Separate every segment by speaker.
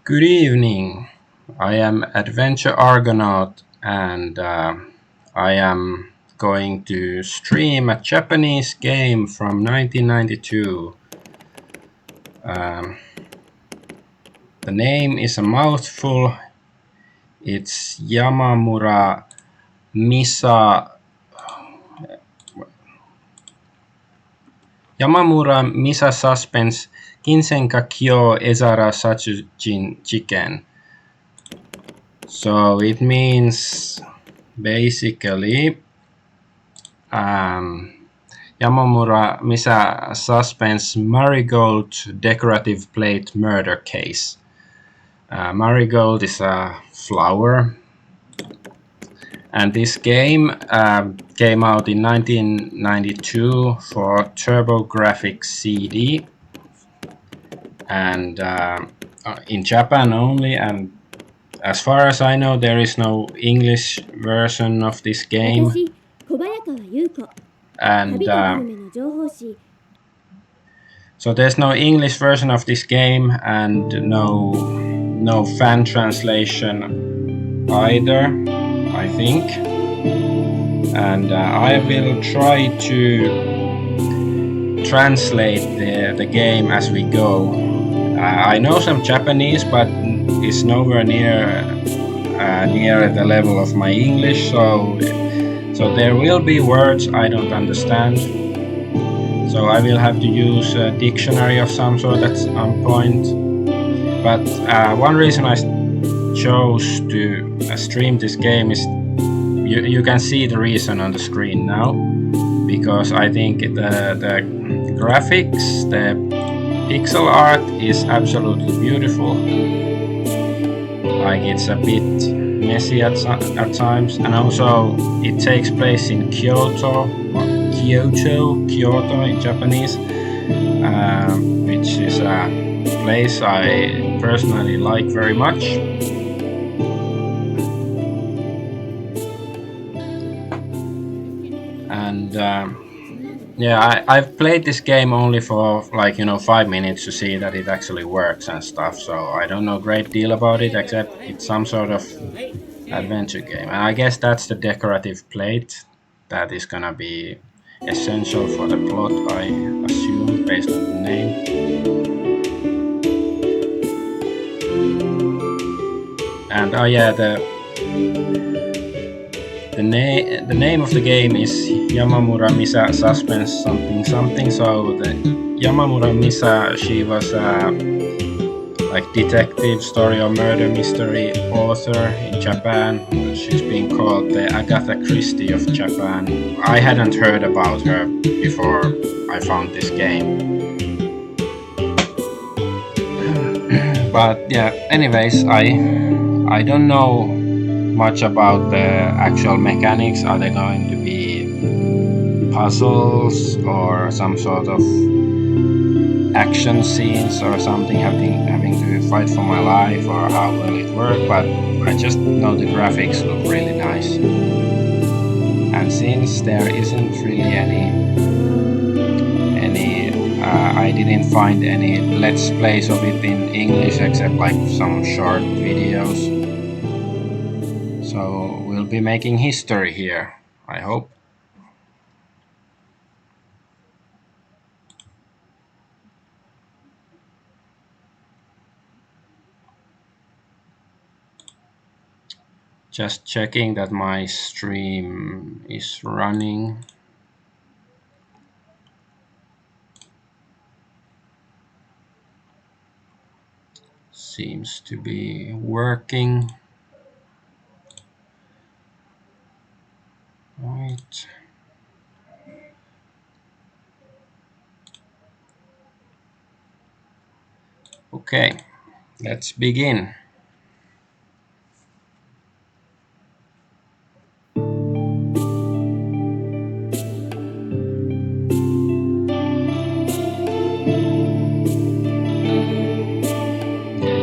Speaker 1: Good evening. I am Adventure Argonaut and I am going to stream a Japanese game from 1992. Um, the name is a mouthful. It's Misa Yamamura Misa Suspense Kinsenka Kyou Ezara Satsujin Jiken. So it means basically Yamamura Misa Suspense Marigold Decorative Plate Murder Case. Marigold is a flower, and this game came out in 1992 for TurboGrafx CD, and in Japan only. And as far as I know, there is no English version of this game. And so there's no English version of this game and no fan translation either, I think. And I will try to translate the game as we go. I know some Japanese, but it's nowhere near the level of my English, so there will be words I don't understand. So I will have to use a dictionary of some sort at some point. But one reason I chose to stream this game is you can see the reason on the screen now, because I think the graphics, the pixel art is absolutely beautiful. Like, it's a bit messy at times, and also it takes place in Kyoto in Japanese, which is a place I personally like very much. And yeah, I've played this game only for 5 minutes to see that it actually works and stuff, so I don't know a great deal about it, except it's some sort of adventure game. And I guess that's the decorative plate that is gonna be essential for the plot, I assume, based on the name. And oh yeah, the name of the game is Yamamura Misa Suspense something something. So the Yamamura Misa, she was a detective story or murder mystery author in Japan. She's been called the Agatha Christie of Japan. I hadn't heard about her before I found this game. But yeah, anyways, I don't know much about the actual mechanics. Are they going to be puzzles or some sort of action scenes or something, having to fight for my life, or how will it work? But I just know the graphics look really nice, and since there isn't really any I didn't find any let's plays of it in English except some short videos, so we'll be making history here, I hope. Just checking that my stream is running. Seems to be working. Right. Okay, let's begin.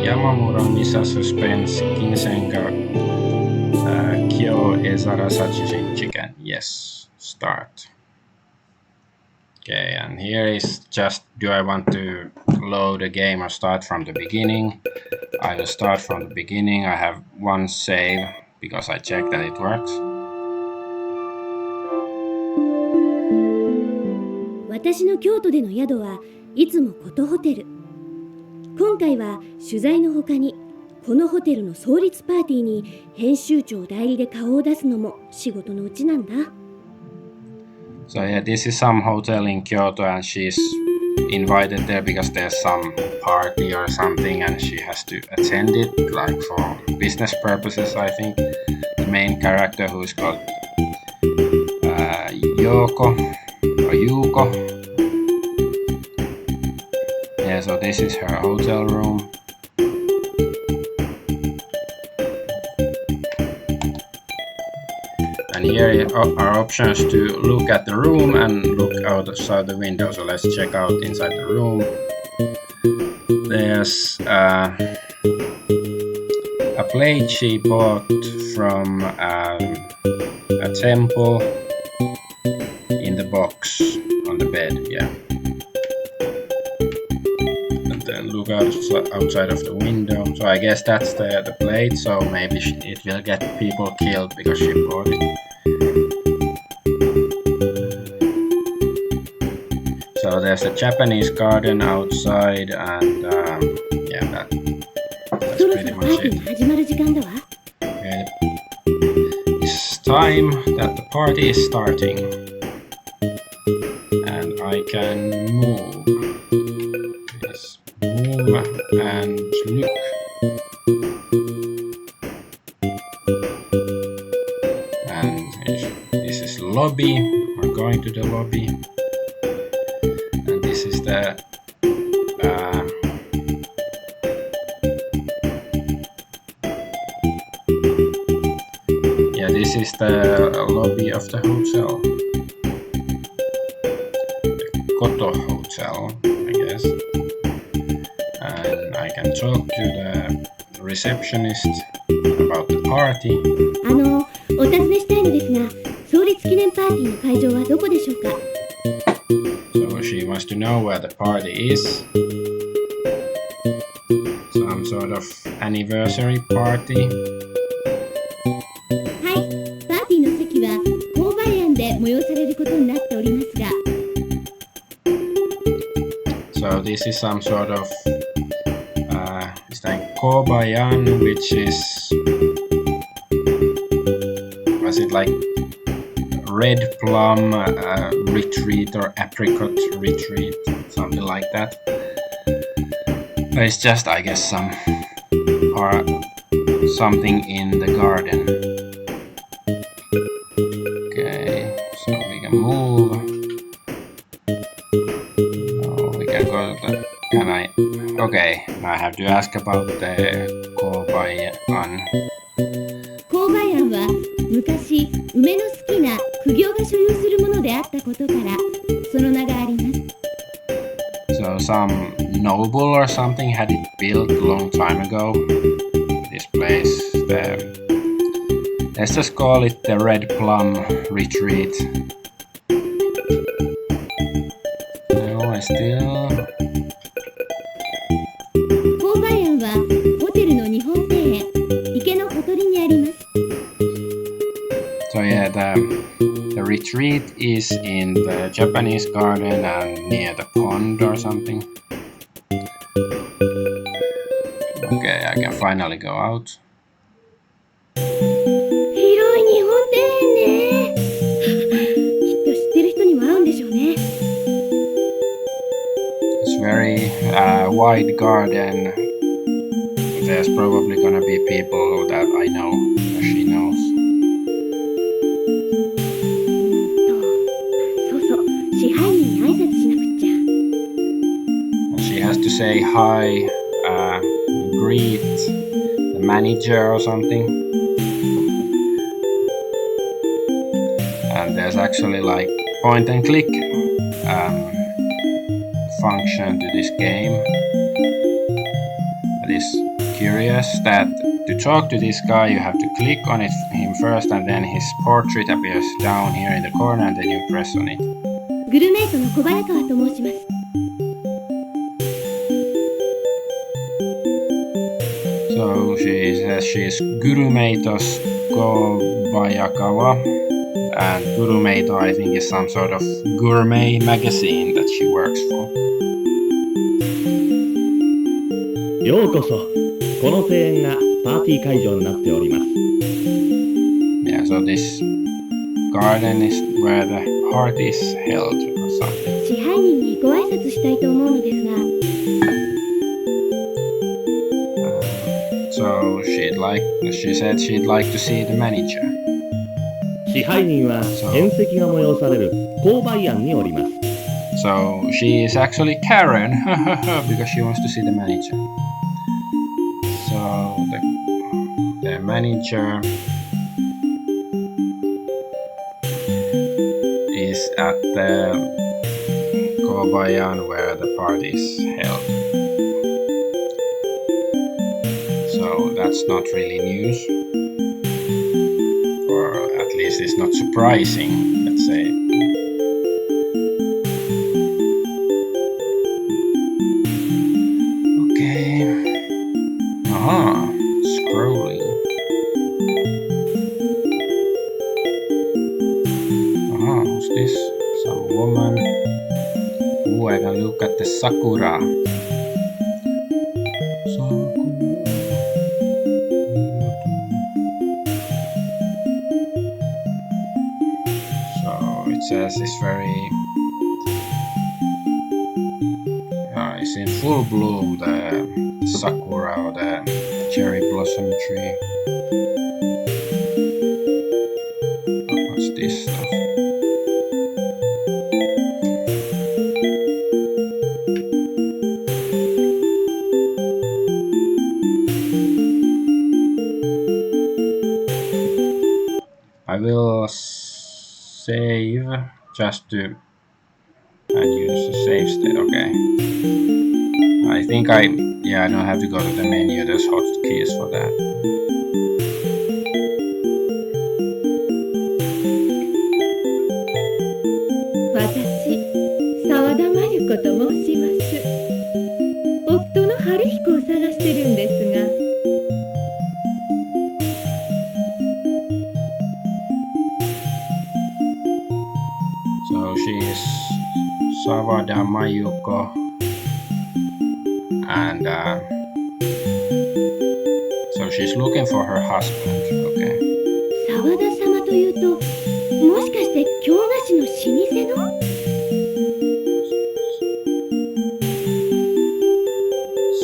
Speaker 1: Yamamura Misa Suspense Kinsenka Kyou Ezara Satsujin Jiken. Yes, start. Okay, and here is just, do I want to load a game or start from the beginning? I will start from the beginning. I have one save because I checked that it works.
Speaker 2: 私の京都での宿はいつもことホテル。今回は取材の他にこのホテルの創立パーティーに編集長代理で顔を出すのも仕事のうちなんだ。
Speaker 1: So yeah, this is some hotel in Kyoto and she's invited there because there's some party or something and she has to attend it, like for business purposes, I think. The main character, who is called Yoko or Yuko. Yeah, so this is her hotel room. And here are options to look at the room and look outside the window. So let's check out inside the room. There's a plate she bought from a temple in the box on the bed, yeah. And then look outside of the window. So I guess that's the plate, so maybe it will get people killed because she bought it. So there's a Japanese garden outside, and yeah, that's pretty much it. Okay. It's time that the party is starting, and I can move. Yes, move and look. And this is lobby. We're going to the lobby. This is the this is the lobby of the hotel, the Koto Hotel, I guess. And I can talk to the receptionist about the party.
Speaker 2: お尋ねしたいのですが、創立記念パーティーの会場はどこでしょうか?
Speaker 1: So she wants to know where the party is. Some sort of anniversary party.
Speaker 2: はい、パーティーの席は購買案で催されることになっておりますが。
Speaker 1: So this is some sort of it's like kobayan, which is, was it like red plum retreat or apricot retreat, something like that. It's just, I guess, something in the garden. Okay, so we can move. Oh, we can go to the, can I? Okay, I have to ask about the kobayan.
Speaker 2: 購買案は昔梅の好きな苦行が所有するものであったことからその名があります。
Speaker 1: So some noble or something had it built a long time ago. This place, let's just call it the Red Plum Retreat. No, I still.
Speaker 2: 購買案はホテルの日本庭園池のほとりにあります。
Speaker 1: So yeah, the retreat is in the Japanese garden and near the pond or something. Okay, I can finally go out.
Speaker 2: 広い日本庭園ね。きっと知ってる人にも合うんでしょうね。
Speaker 1: It's very wide garden. There's probably gonna be people that I know, or she knows.
Speaker 2: そうそう、支配人に挨拶しなくっちゃ。
Speaker 1: She has to say hi, greet the manager or something. And there's actually like point and click function to this game. It is curious that to talk to this guy you have to click on him first and then his portrait appears down here in the corner and then you press on it.
Speaker 2: グルメイトの小早川と申します。
Speaker 1: So she says she's Gurumeitos Kobayakawa, and Gurumeito I think is some sort of gourmet magazine that she works for.
Speaker 3: ようこそ。この庭園がパーティー会場になっております。
Speaker 1: Yeah, so this garden is where the party is held or something.
Speaker 2: 支配人にご挨拶したいと思うのですが。
Speaker 1: So she said she'd like to see the manager.
Speaker 3: 支配人は宴席が催される購買案におります。
Speaker 1: So she is actually Karen because she wants to see the manager. So the manager is at the Kobayan where the party is held. So that's not really news, or at least it's not surprising, let's say. Okay. Scrolling. Who's this? Some woman. Ooh, I can look at the sakura. So it says it's very. It's in full bloom, the sakura or the cherry blossom tree. What's this stuff? I will save just to and use the save state. Okay. I think I don't have to go to the menu. There's hotkeys for that.
Speaker 2: 私、沢田真由子と申します。夫の春彦を探してるんですが。
Speaker 1: So she is Savada Mayuko, and so she's looking for her husband. Okay.
Speaker 2: 沢田様というと、もしかして京菓子の老舗の？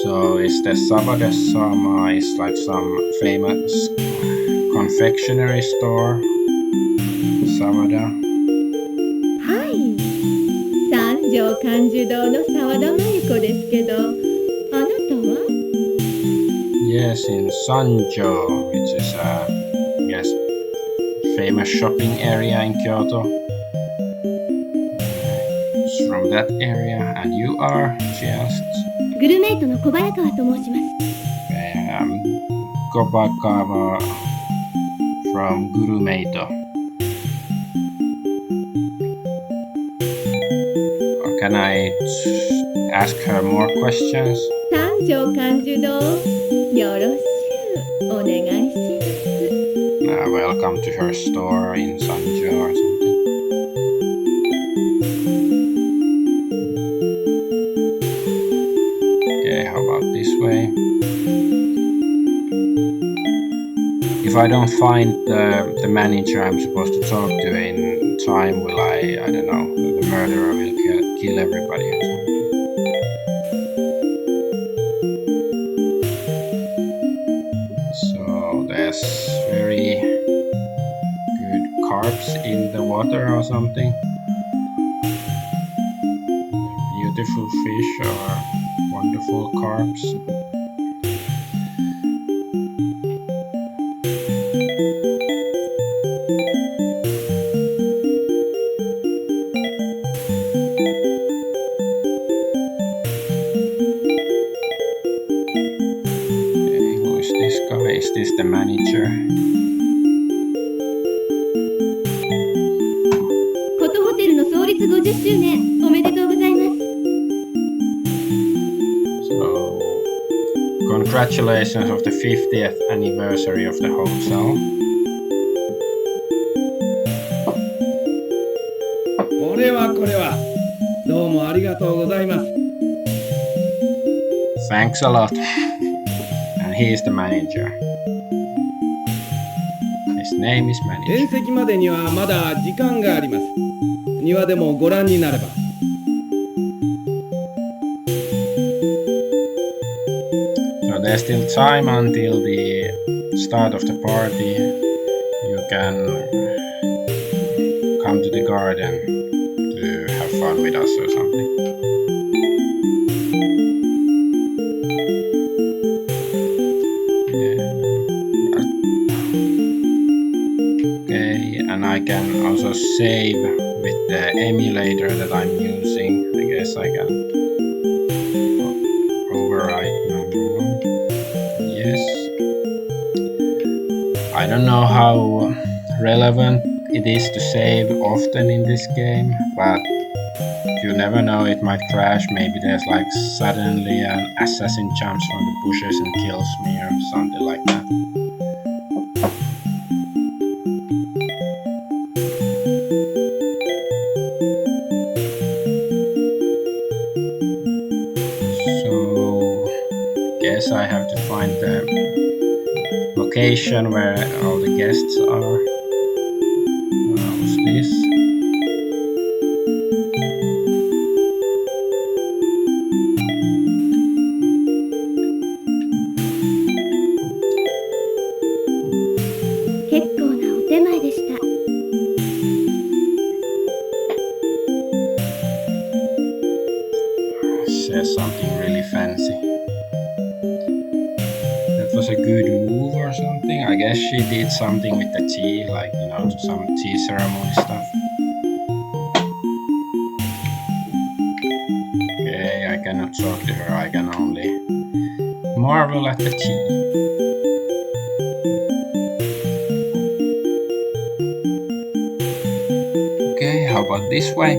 Speaker 1: So is the Savada Sama is like some famous confectionery store? Savada.
Speaker 2: はい。三条寛寿堂の沢田真由子ですけど、あなたは？
Speaker 1: Yes, in Sanjo, which is famous shopping area in Kyoto. It's from that area, and you are? She asked.
Speaker 2: グルメイトの小早川と申します。
Speaker 1: Kobakawa from Gurumeito. Can I ask her more questions?
Speaker 2: 三条寛寿堂、よろしゅうお願いします。
Speaker 1: Welcome to her store in Sanjo or something. Okay, how about this way? If I don't find the manager I'm supposed to talk to in time, will I don't know, the murderer will kill everybody or something. So there's very good carps in the water or something. Beautiful fish or wonderful carps. Is this the manager?
Speaker 2: コトホテルの創立50周年
Speaker 1: congratulations of the 50th anniversary of the hotel.
Speaker 3: これはどうもありがとうございます。
Speaker 1: Thanks a lot. And he is the manager. His name is
Speaker 3: 宴
Speaker 1: manager.
Speaker 3: 席までにはまだ時間があります。庭でもご覧になれば。
Speaker 1: So there's still time until the start of the party. You can come to the garden to have fun with us or something. Okay, and I can also save with the emulator that I'm using. I guess I can overwrite number 1. Yes. I don't know how relevant it is to save often in this game, but you never know, it might crash. Maybe there's like suddenly an assassin jumps from the bushes and kills me or something like that. So, guess I have to find the location where all the guests are. What's this? Says something really fancy. That was a good move or something. I guess she did something with the tea, like, you know, some tea ceremony stuff. Okay, I cannot talk to her, I can only marvel at the tea. Okay, how about this way?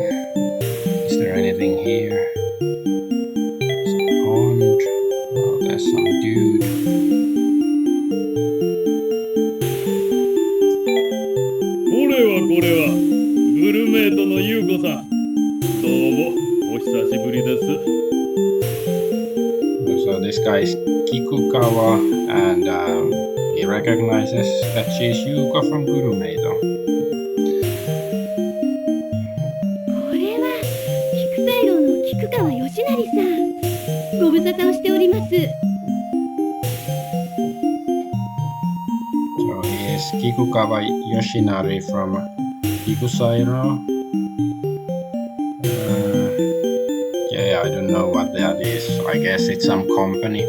Speaker 1: Is there anything here? Oh, there's some dude.
Speaker 3: これはグルメイトの優子さん。どうもお久しぶりです。
Speaker 1: So this guy is Kikukawa, and he recognizes that she's Yuko from Gurumeido.
Speaker 2: これは菊菜楼の菊川義成さん。ご無沙汰をしております。
Speaker 1: So he is Kikukawa Yoshinari from Kikusairo. Yeah, I don't know what that is. I guess it's some company.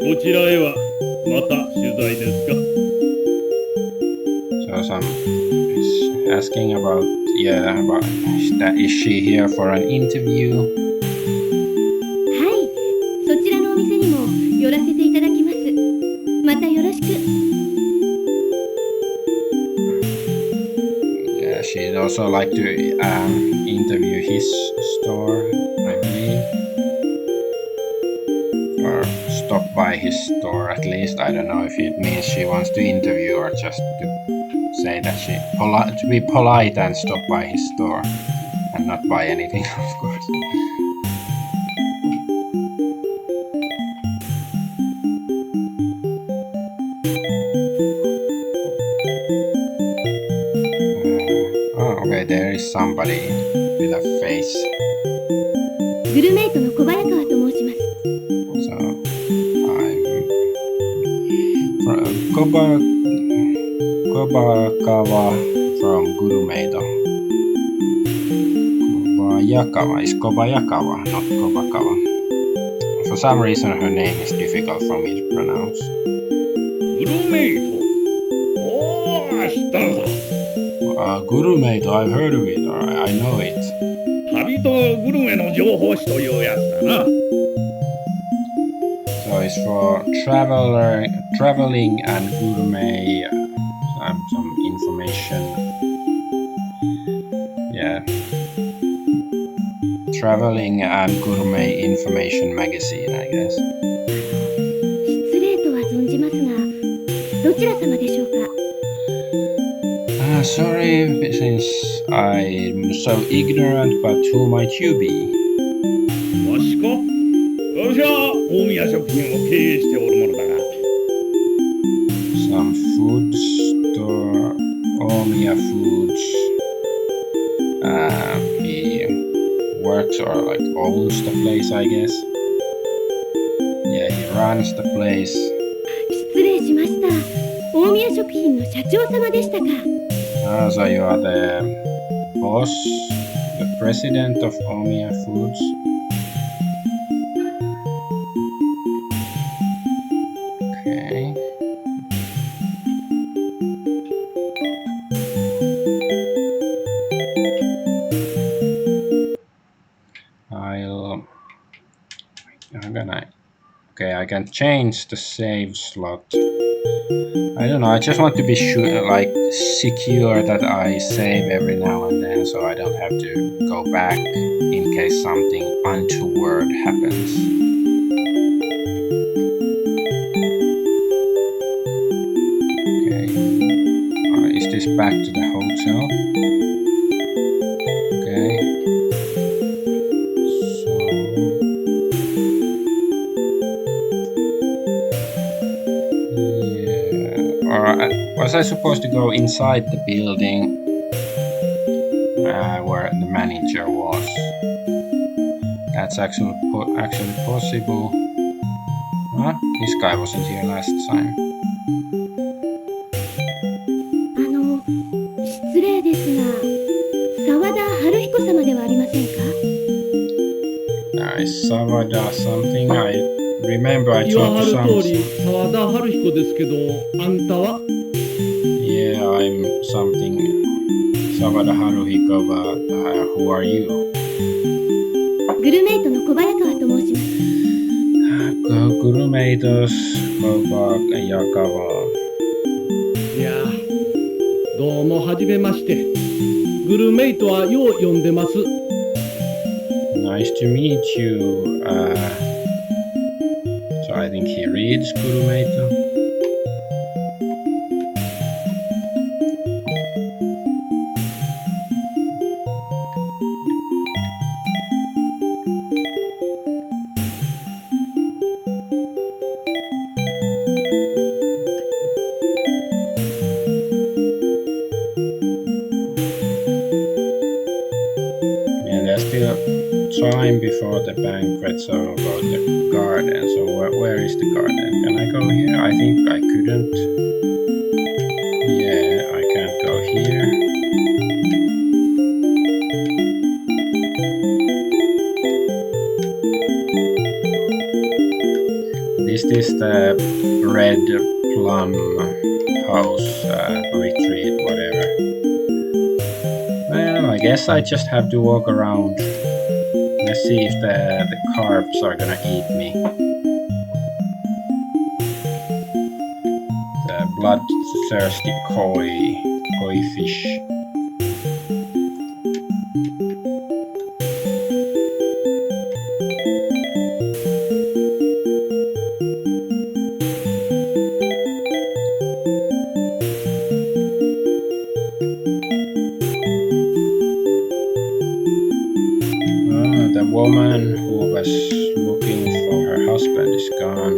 Speaker 3: こちらへはまた取材ですか。
Speaker 1: So some is asking about, yeah, about is she here for an interview?
Speaker 2: はい、そちらのお店にも寄らせていただきます。またよろしく。
Speaker 1: Yeah, she'd also like to interview his store, I believe. Or stop by his store at least. I don't know if it means she wants to interview or just to say that to be polite and stop by his store and not buy anything, of course. Okay, there is somebody with a face.
Speaker 2: グルメイトの小早川と申します。
Speaker 1: So I'm from Kobakawa from Gurumeido. Kobayakawa is Kobayakawa, not Kobakawa. For some reason her name is difficult for me to pronounce.
Speaker 3: グルメイト。おー、知ったのだ。
Speaker 1: Gurumeido, I've heard of it, or I know it.
Speaker 3: 旅とグルメの情報誌というやつだな。
Speaker 1: So it's for traveling and gourmet, some information. Yeah. Traveling and gourmet information magazine, I guess.
Speaker 2: ちら様でしょうか。
Speaker 1: Sorry, since I'm so ignorant, but who might you be?
Speaker 3: わしか？わしは大宮食品を経営しておるものだが。
Speaker 1: Some food store, Omiya Foods. He works or like owns the place, I guess. Yeah, he runs the place.
Speaker 2: 失礼しました。大宮食品の社長様でしたか。
Speaker 1: So you are the boss, the president of Omiya Foods. Okay. I'm gonna. Okay, I can change the save slot. I don't know. I just want to be sure, like, secure that I save every now and then, so I don't have to go back in case something untoward happens. Okay. Is this back to the hotel? Okay. Was I supposed to go inside the building where the manager was? That's actually possible. Huh? This guy wasn't here last time.
Speaker 2: 失礼ですが、沢田春彦様ではありませんか。
Speaker 1: Savada something. I remember I
Speaker 3: 言わ
Speaker 1: talked
Speaker 3: は
Speaker 1: to
Speaker 3: る
Speaker 1: some.
Speaker 3: 通り沢田春彦ですけど、あんたは？
Speaker 1: Yeah, I'm something. Savada Haruhiko, but who are you?
Speaker 2: グルメイトの小早川と申します。
Speaker 1: Gurumatos Kobak Yakawa.
Speaker 3: いや、どうもはじめまして。グルメイトはよう呼んでます。
Speaker 1: Nice to meet you. So I think he reads Gurumato. Time before the banquet, so I'll go to the garden. So where is the garden? Can I go here? I think I couldn't. Yeah, I can't go here. This is the red plum house retreat, whatever. Well, I guess I just have to walk around. Let's see if the carps are gonna eat me. The bloodthirsty koi fish. The woman who was looking for her husband is gone.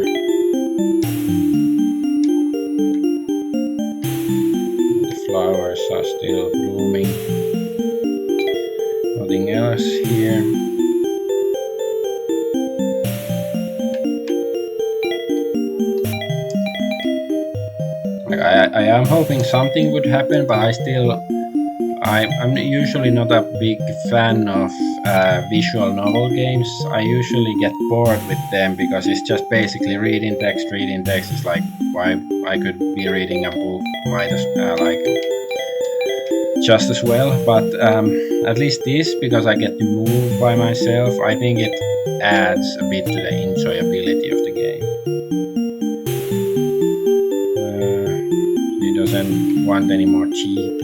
Speaker 1: The flowers are still blooming. Nothing else here. I am hoping something would happen, but I'm usually not a big fan of visual novel games. I usually get bored with them because it's just basically reading text. It's like, why I could be reading a book might as like just as well. But at least this, because I get to move by myself, I think it adds a bit to the enjoyability of the game. He doesn't want any more tea.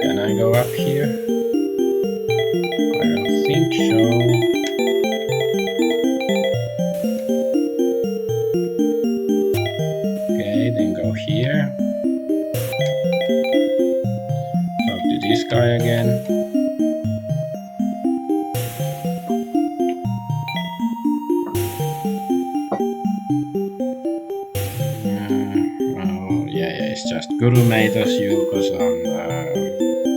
Speaker 1: Can I go up here? show. Okay, then go here. Talk to this guy again. It's just Gurumeitos Yuko-san.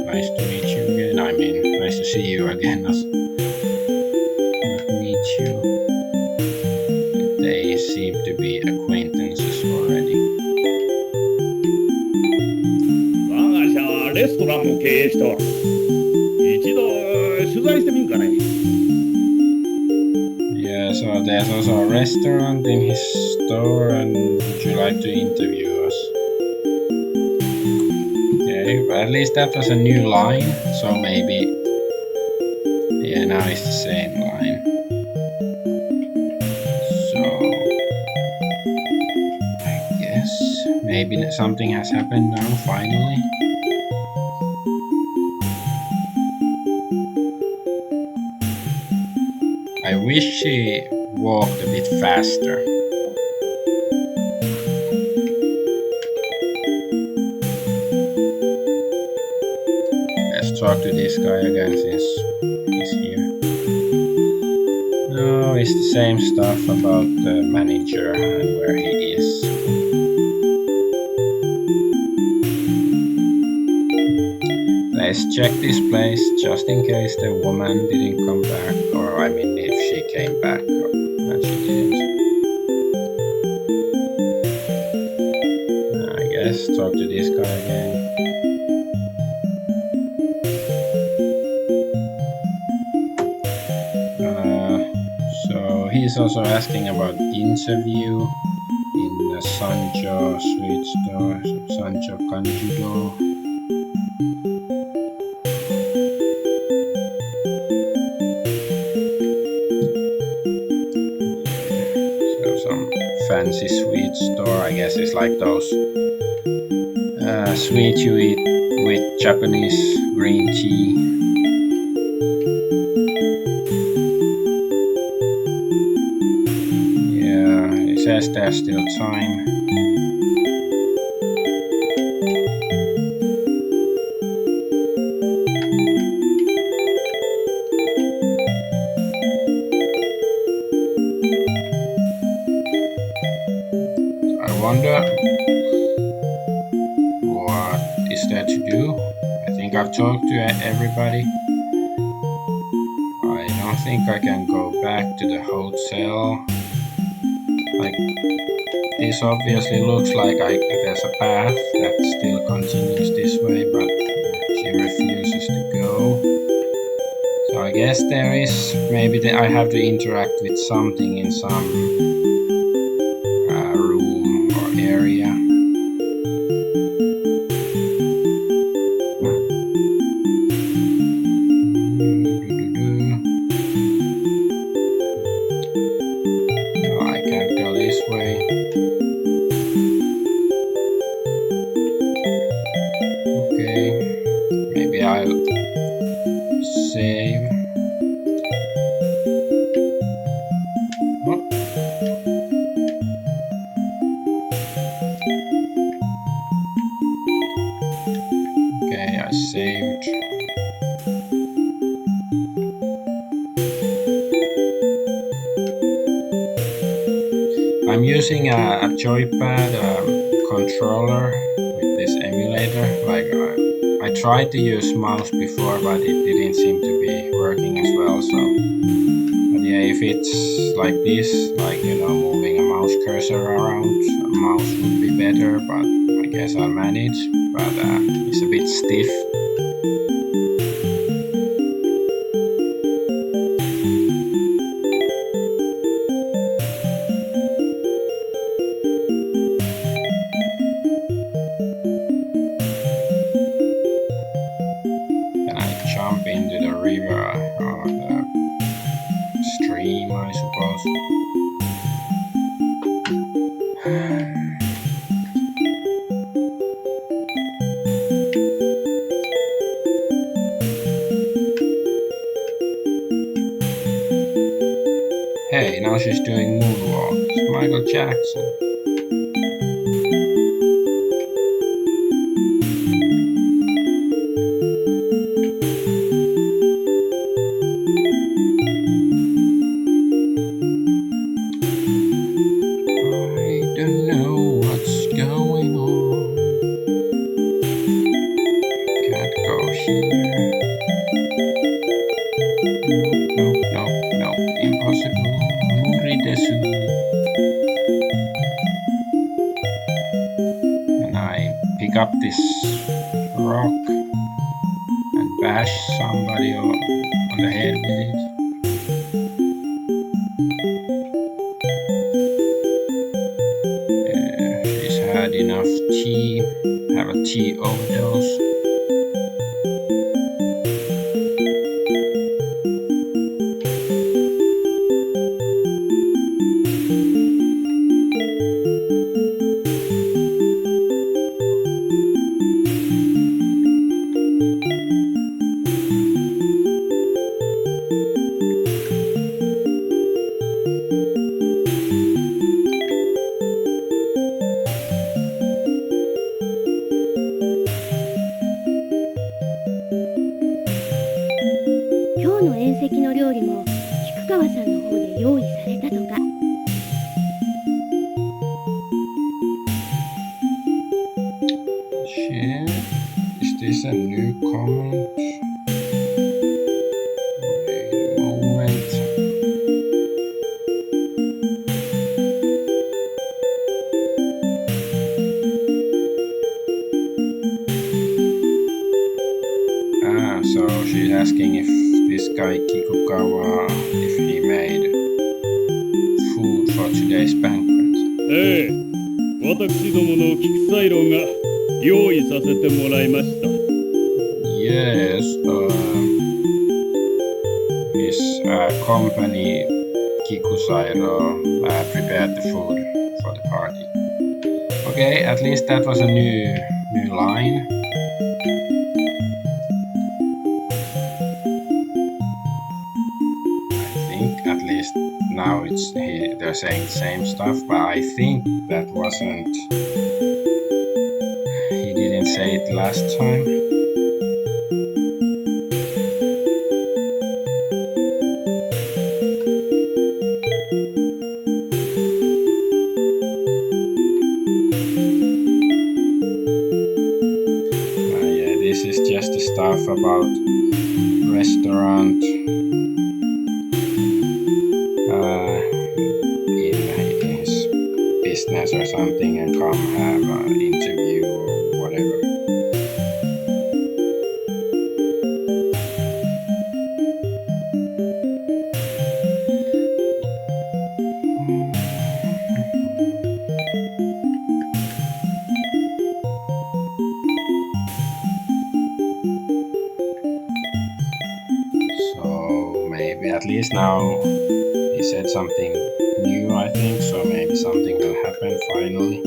Speaker 1: Nice to meet you again. I mean, nice to see you again. Not meet you. They seem to be acquaintances already.
Speaker 3: 我が社はレストランも経営しておる。一度取材してみんかね。
Speaker 1: Yeah, so there's also a restaurant in his store, and would you like to interview us? Okay, but at least that was a new line, so maybe. Yeah, now it's the same line. So I guess maybe something has happened now, finally. I wish she walked a bit faster. Let's talk to this guy again since he's here. No, it's the same stuff about the manager and where he is. Let's check this place just in case the woman didn't come back, or I mean if she came back and she didn't. I guess talk to this guy again. So he's also asking about interview in the Sancho sweet store, Sancho Kanjudo. Fancy sweet store, I guess it's like those sweets you eat with Japanese green tea. Yeah, it says there's still time. I wonder what is there to do. I think I've talked to everybody. I don't think I can go back to the hotel. Like, this obviously looks like there's a path that still continues this way, but she refuses to go. So I guess there is, maybe I have to interact with something in some room or area. No, I can't go this way. Okay, maybe I'll save. Okay, I saved. I'm using a joypad controller with this emulator. Like I tried to use mouse before, but it didn't seem to be working as well. So, but yeah, if it's like this, like moving a mouse cursor around, a mouse would be better. But I guess I'll manage. But it's a bit stiff. Can I jump into the river or the stream, I suppose? Okay, now she's doing moonwalk. It's Michael Jackson. I don't know what's going on. Can't go here. No, impossible. Muri desu. And I pick up this rock and bash somebody on the head with it. She's had enough tea, have a tea overdose.
Speaker 2: 今日の宴席の料理も菊川さんの方で用意されたとか。
Speaker 1: Shit, is this a new comment? Wait a moment. So she's asking if this guy Kikukawa, if he made food for today's banquet.
Speaker 3: ええ、私どもの菊サイロンが用意させてもらいました。
Speaker 1: Yes, his company Kikusairo prepared the food for the party. Okay, at least that was a new line. At least now they're saying the same stuff, but I think that wasn't. He didn't say it last time. Yeah, this is just the stuff about restaurant. In his business or something and come have an interview or whatever. So maybe at least now he said something new, I think, so maybe something will happen finally.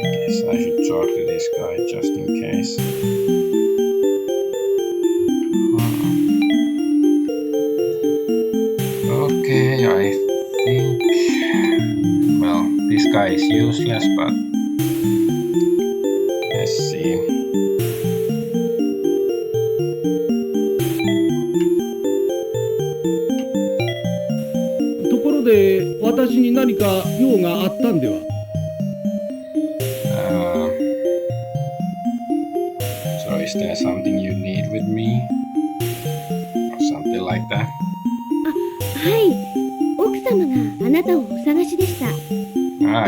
Speaker 1: Guess I should talk to this guy just in case. Okay, I think. Well, this guy is useless, but let's see.
Speaker 3: で私に何か用があったんでは。
Speaker 1: So is there something you need with me? Or something like that?
Speaker 2: はい、奥様があなたをお探しでした。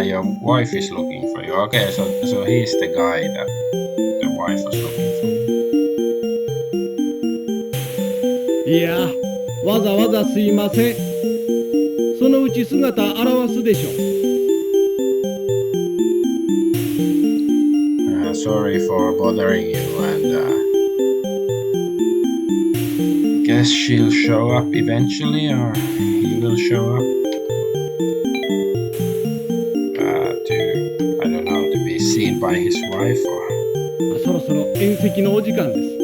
Speaker 1: Your wife is looking for you. Okay, so he's the guy that the wife was looking for.
Speaker 3: いや、わざわざすいません。そのうち姿現すでしょう。
Speaker 1: Sorry for bothering you, and guess she'll show up eventually, or he will show up. I don't know, to be seen by his wife, or.
Speaker 3: そろそろ宴席のお時間です。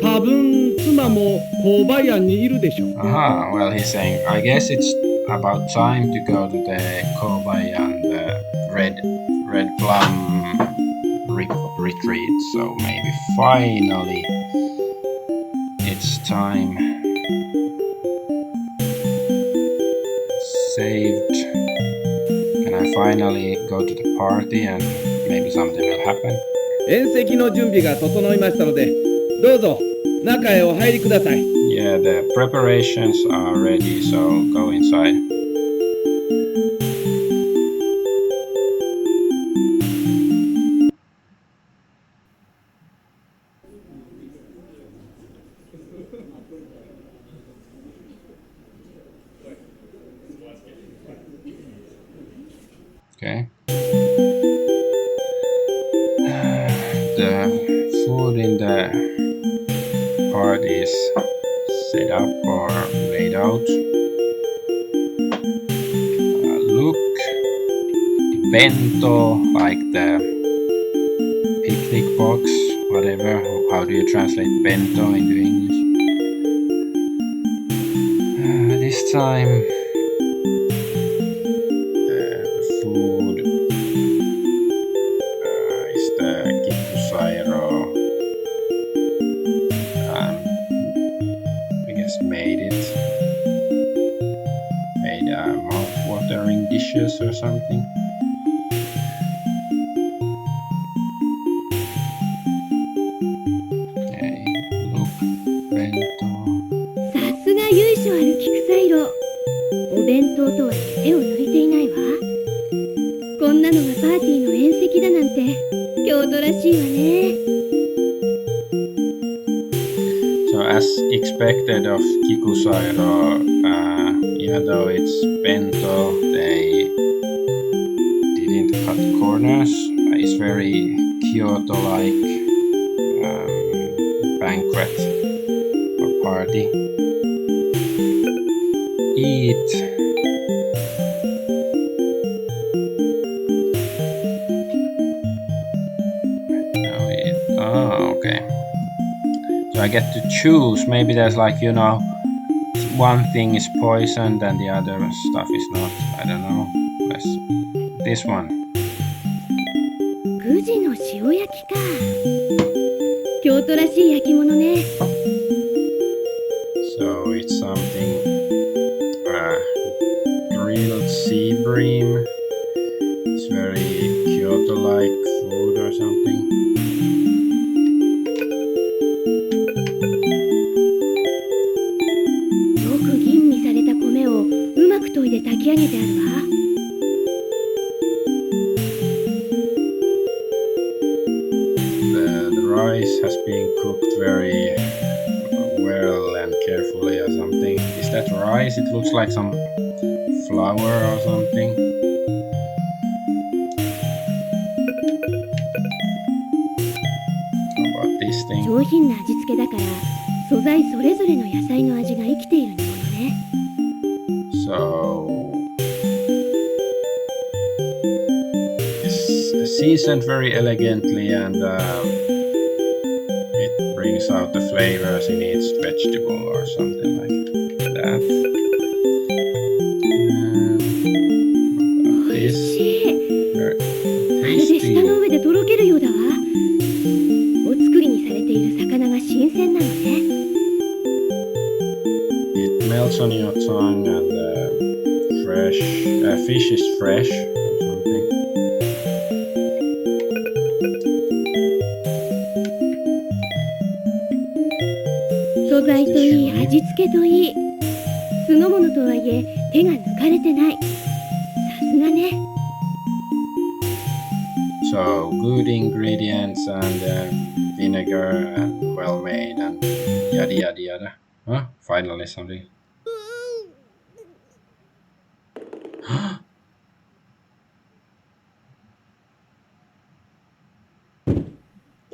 Speaker 3: 多分妻も購買案にいるでしょう。
Speaker 1: Aha, well, he's saying, I guess it's about time to go to the Kobai and the Red Plum retreat. So maybe finally it's time. Saved. Can I finally go to the party and maybe something will happen?
Speaker 3: 宴席の準備が整いましたので、どうぞ中へお入りください。
Speaker 1: Yeah, the preparations are ready, so go inside. Okay. The food in the party is set up or laid out. Look, bento, like the picnic box, whatever. How do you translate bento into English? This time, food is the Kikusairo. I guess made mouth-watering dishes or something. Okay, look, bento.
Speaker 2: さすが由緒ある菊サイロ。お弁当とは手を抜いていないわ。こんなのがパーティーの宴席だなんて京都らしいわね。
Speaker 1: So as expected of Kikusairo, even though it's bento, they didn't cut corners. It's very Kyoto-like banquet or party. Eat. No, eat. Oh, okay. So I get to choose. Maybe there's like, one thing is poisoned and the other stuff is not. I don't know. This one.
Speaker 2: 宇治の塩焼きか。京都らしい焼き物ね。
Speaker 1: So it's something grilled sea bream. It's very Kyoto-like food or something.
Speaker 2: よく吟味された米をうまく研いで炊き上げてあるわ。
Speaker 1: The rice has been cooked very well and carefully or something. Is that rice? It looks like some flour or something. How about this thing?
Speaker 2: 上品な味付けだから素材それぞれの野菜の味が生きている煮物ね。
Speaker 1: So it's seasoned very elegantly and it brings out the flavors in each vegetable or something like that.
Speaker 2: おい
Speaker 1: This
Speaker 2: しい。
Speaker 1: very
Speaker 2: まるで舌の
Speaker 1: tasty.
Speaker 2: 上でとろけるようだわ。お作りにされている魚が新鮮なのね。
Speaker 1: It melts on your tongue and fresh fish is fresh or something.
Speaker 2: 素材といい味付けといい酢の物とはいえ手が抜かれてない。さすがね。
Speaker 1: So good ingredients and vinegar and well made and yada yada yada. Huh? Finally something.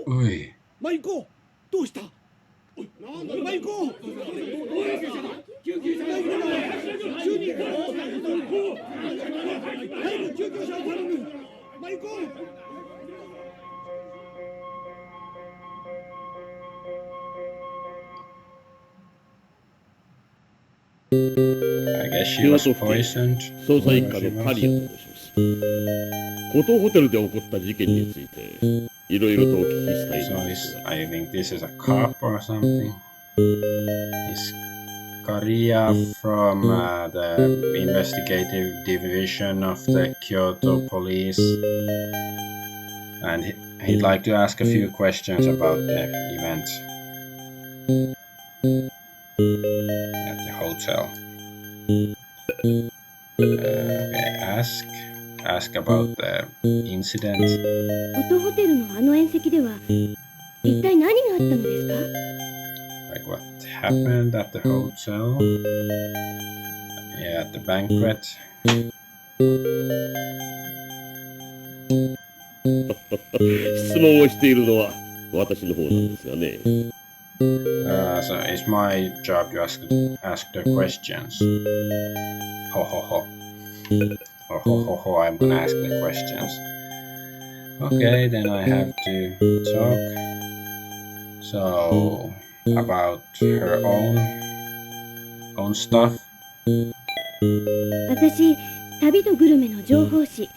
Speaker 1: Ui.
Speaker 4: マイコ、どうした？マイコ。救急車を頼む。急に。早く救急車を頼む。マイコ。
Speaker 1: I guess she
Speaker 3: 京
Speaker 1: was
Speaker 3: 都府警
Speaker 1: poisoned.
Speaker 3: 捜査一課
Speaker 1: whoever
Speaker 3: の
Speaker 1: she
Speaker 3: カ
Speaker 1: was.
Speaker 3: リアと申します。古都ホテルで起こった事件についていろいろとお聞きしたい
Speaker 1: So
Speaker 3: のです
Speaker 1: is
Speaker 3: が。
Speaker 1: I think this is a cop or something. Is Korea from the investigative division of the Kyoto police, and he'd like to ask a few questions about the event at the hotel. Okay, ask about the incident.
Speaker 2: フォトホテルのあの宴席では一体何があったのですか？
Speaker 1: Like what happened at the hotel? Yeah, at the banquet.
Speaker 3: 質問をしているのは私の方なんですがね。
Speaker 1: So it's my job to ask the questions. Ho ho ho. Ho ho ho ho, I'm gonna ask the questions. Okay, then I have to talk. So about her own stuff.
Speaker 2: 私、旅とグルメの情報誌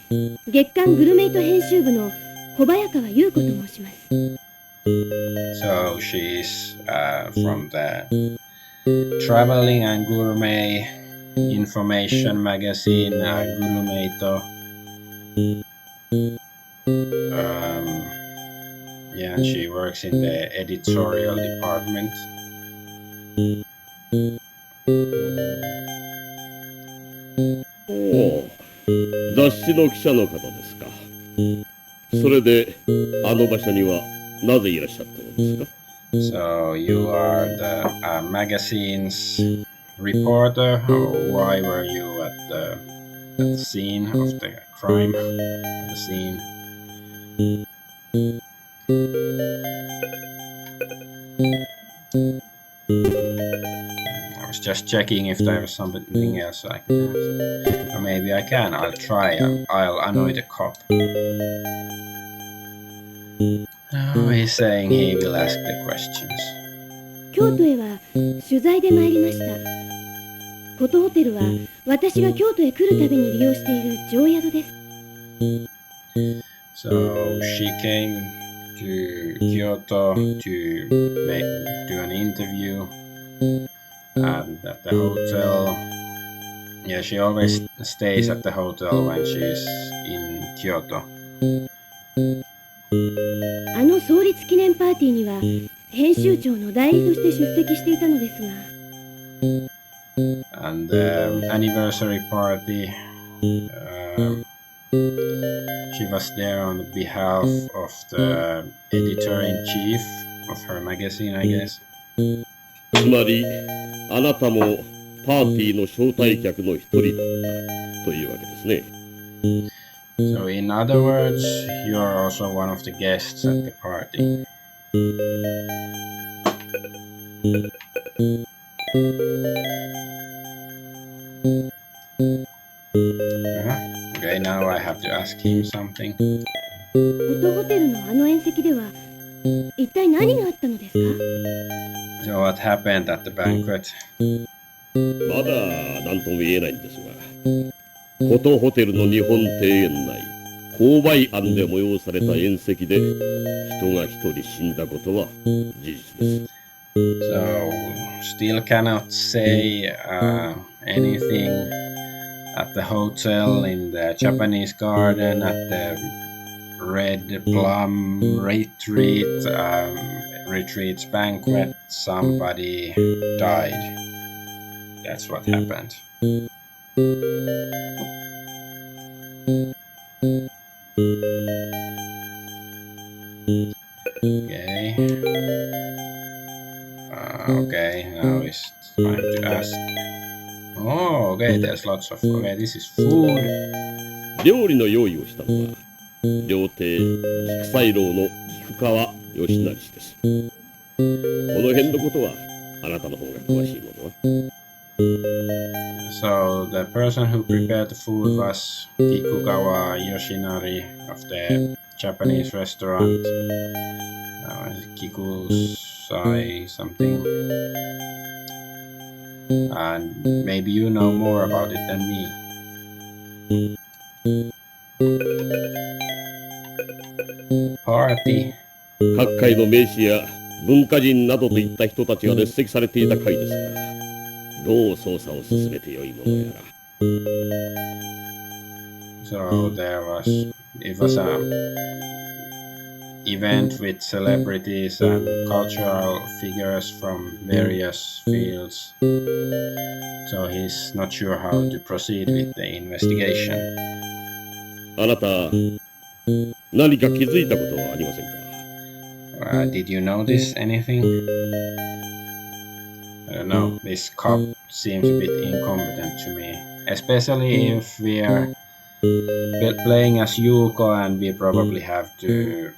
Speaker 2: 月刊グルメイト編集部の小早川優子と申します。
Speaker 1: So she's from the traveling and gourmet information magazine Gurumeito. Yeah, and she works in the editorial department.
Speaker 3: おお、雑誌の記者の方ですか。それであの場所にはなぜいらっしゃったのですか。
Speaker 1: So you are the magazine's reporter. Or why were you at the scene of the crime? The scene. I was just checking if there was something else I could ask. Or maybe I can. I'll try. I'll annoy the cop. Oh, he's saying he will ask the questions.
Speaker 2: 京都へは取材で参りました。フォトホテルは私が京都へ来るたびに利用している常宿です。
Speaker 1: So she came to Kyoto to do an interview and at the hotel. Yeah, she always stays at the hotel when she's in Kyoto.
Speaker 2: あの創立記念パーティーには編集長の代理として出席していたのですが、
Speaker 1: And the anniversary party, she was there on behalf of the editor-in-chief of her magazine, I guess.
Speaker 3: つまりあなたもパーティーの招待客の一人だったというわけですね。
Speaker 1: So in other words, you are also one of the guests at the party. Okay, now I have to ask him something.
Speaker 2: フォトホテルのあの宴席では一体何があったのですか？
Speaker 1: So what happened at the banquet?
Speaker 3: まだ何とも言えないんですが、フォトホテルの日本庭園内購買案で催された宴席で人が一人死んだことは事実です。
Speaker 1: So still cannot say anything at the hotel, in the Japanese garden, at the Red Plum retreats banquet. Somebody died. That's what happened. Okay. Okay, now it's time to ask. Oh, okay, there's lots of. Okay, this is food.
Speaker 3: 料理の用意をしたのは料亭菊斎楼の菊川義成氏です。この辺のことはあなたの方が詳しいものは。
Speaker 1: So the person who prepared the food was Kikugawa Yoshinari of the Japanese restaurant. Kikusai something. And maybe you know more about it than me. Party.
Speaker 3: 各界の名士や文化人などといった人たちが列席されていた会ですから、どう捜査を進めてよいものやら。
Speaker 1: So it was a event with celebrities and cultural figures from various fields. So he's not sure how to proceed with the investigation.
Speaker 3: あなた、何か気づいたことはありませんか？
Speaker 1: Did you notice anything? I don't know. This cop seems a bit incompetent to me, especially if we are playing as Yuko and we probably have to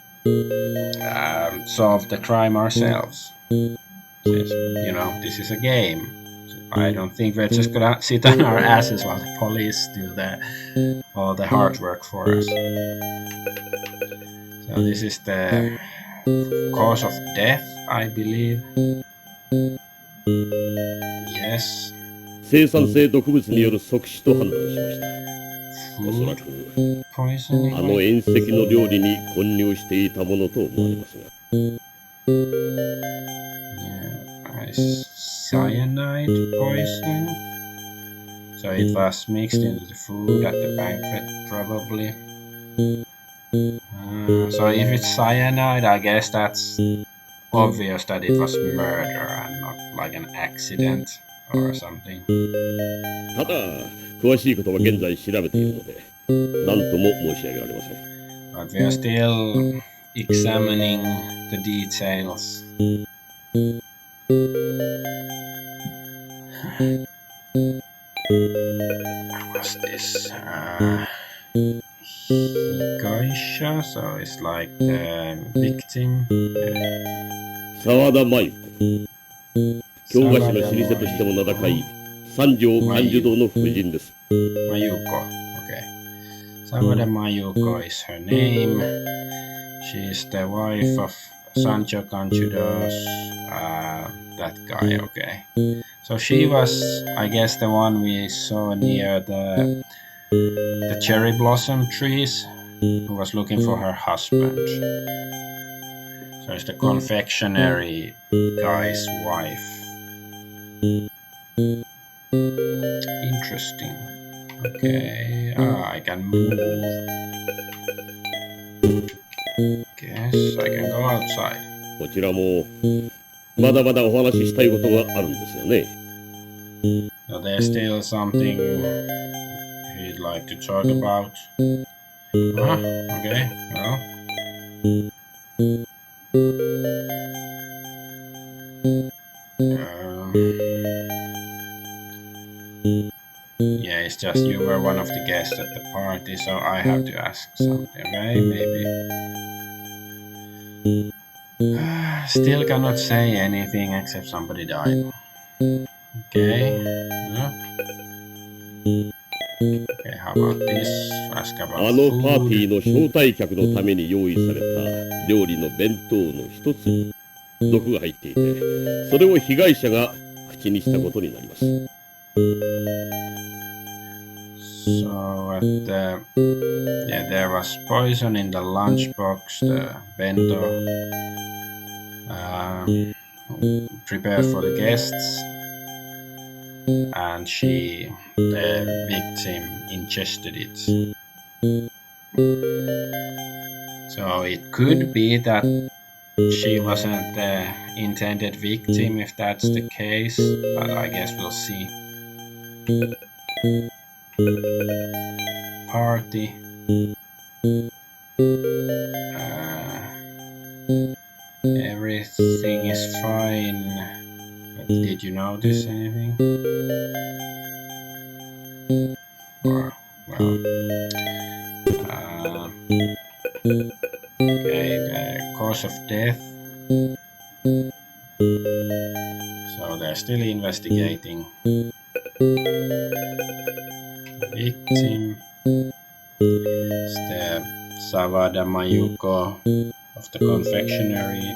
Speaker 1: solve the crime ourselves. Since, this is a game. So I don't think we're just gonna sit on our asses while the police do all the hard work for us. So this is the cause of death, I believe. Yes.
Speaker 3: 生産性毒物による即死と判断しました。おそら
Speaker 1: Food
Speaker 3: く
Speaker 1: poisoning.
Speaker 3: あの宴席の料理に混入していたものと思われますが。
Speaker 1: Yeah, cyanide poison. So it was mixed into the food at the banquet, probably. So if it's cyanide, I guess that's obvious that it was murder and not like an accident or something.
Speaker 3: ただ、詳しいことは現在調べているので、何とも申し上げられません。
Speaker 1: But we are still examining the details. What's this? Higaisha, so it's like the victim.
Speaker 3: 沢田真由子。京菓子の老舗としても名高い三条甘寿堂の夫人です。
Speaker 1: Mayuko, okay. Sawada Mayuko is her name. She's the wife of Sancho Kanchudo's, that guy, okay. So she was, I guess, the one we saw near the cherry blossom trees, who was looking for her husband. So it's the confectionery guy's wife. Interesting. Okay, I can move. Guess I can go outside.
Speaker 3: こちらもまだまだお話ししたいことがあるんですよね。
Speaker 1: So there's still something he'd like to talk about. Okay, well. Yeah, it's just you were one of the guests at the party, so I have to ask something, okay? Maybe. Still cannot say anything except somebody died. Okay. Yeah. Okay, how about this? Ask about
Speaker 3: あのパーティ
Speaker 1: food.
Speaker 3: ーの招待客のために用意された料理の弁当の一つに毒が入っていて、それを被害者が口にしたことになります。
Speaker 1: So there was poison in the lunchbox, the bento, prepared for the guests, and the victim, ingested it. So it could be that she wasn't the intended victim if that's the case, but I guess we'll see. Party. Everything is fine. But did you notice anything? Or, well, okay, the cause of death. So they're still investigating. Victim is the Sawada Mayuko of the confectionery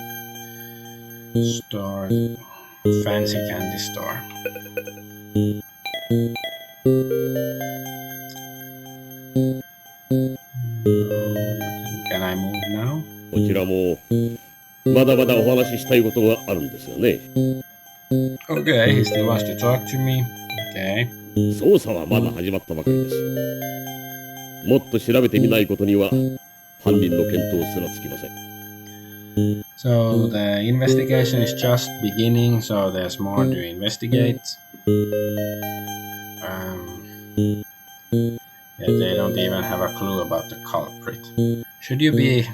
Speaker 1: store, fancy candy store. Can I move now?
Speaker 3: こちらもまだまだお話ししたいことがあるんですよね。
Speaker 1: Okay, he still wants to talk to me. Okay.
Speaker 3: 捜査はまだ始まったばかりです。もっと調べてみないことには犯人の見当すらつきません。
Speaker 1: So the investigation is just beginning, so there's more to investigate. Yeah, they don't even have a clue about the culprit. Should you be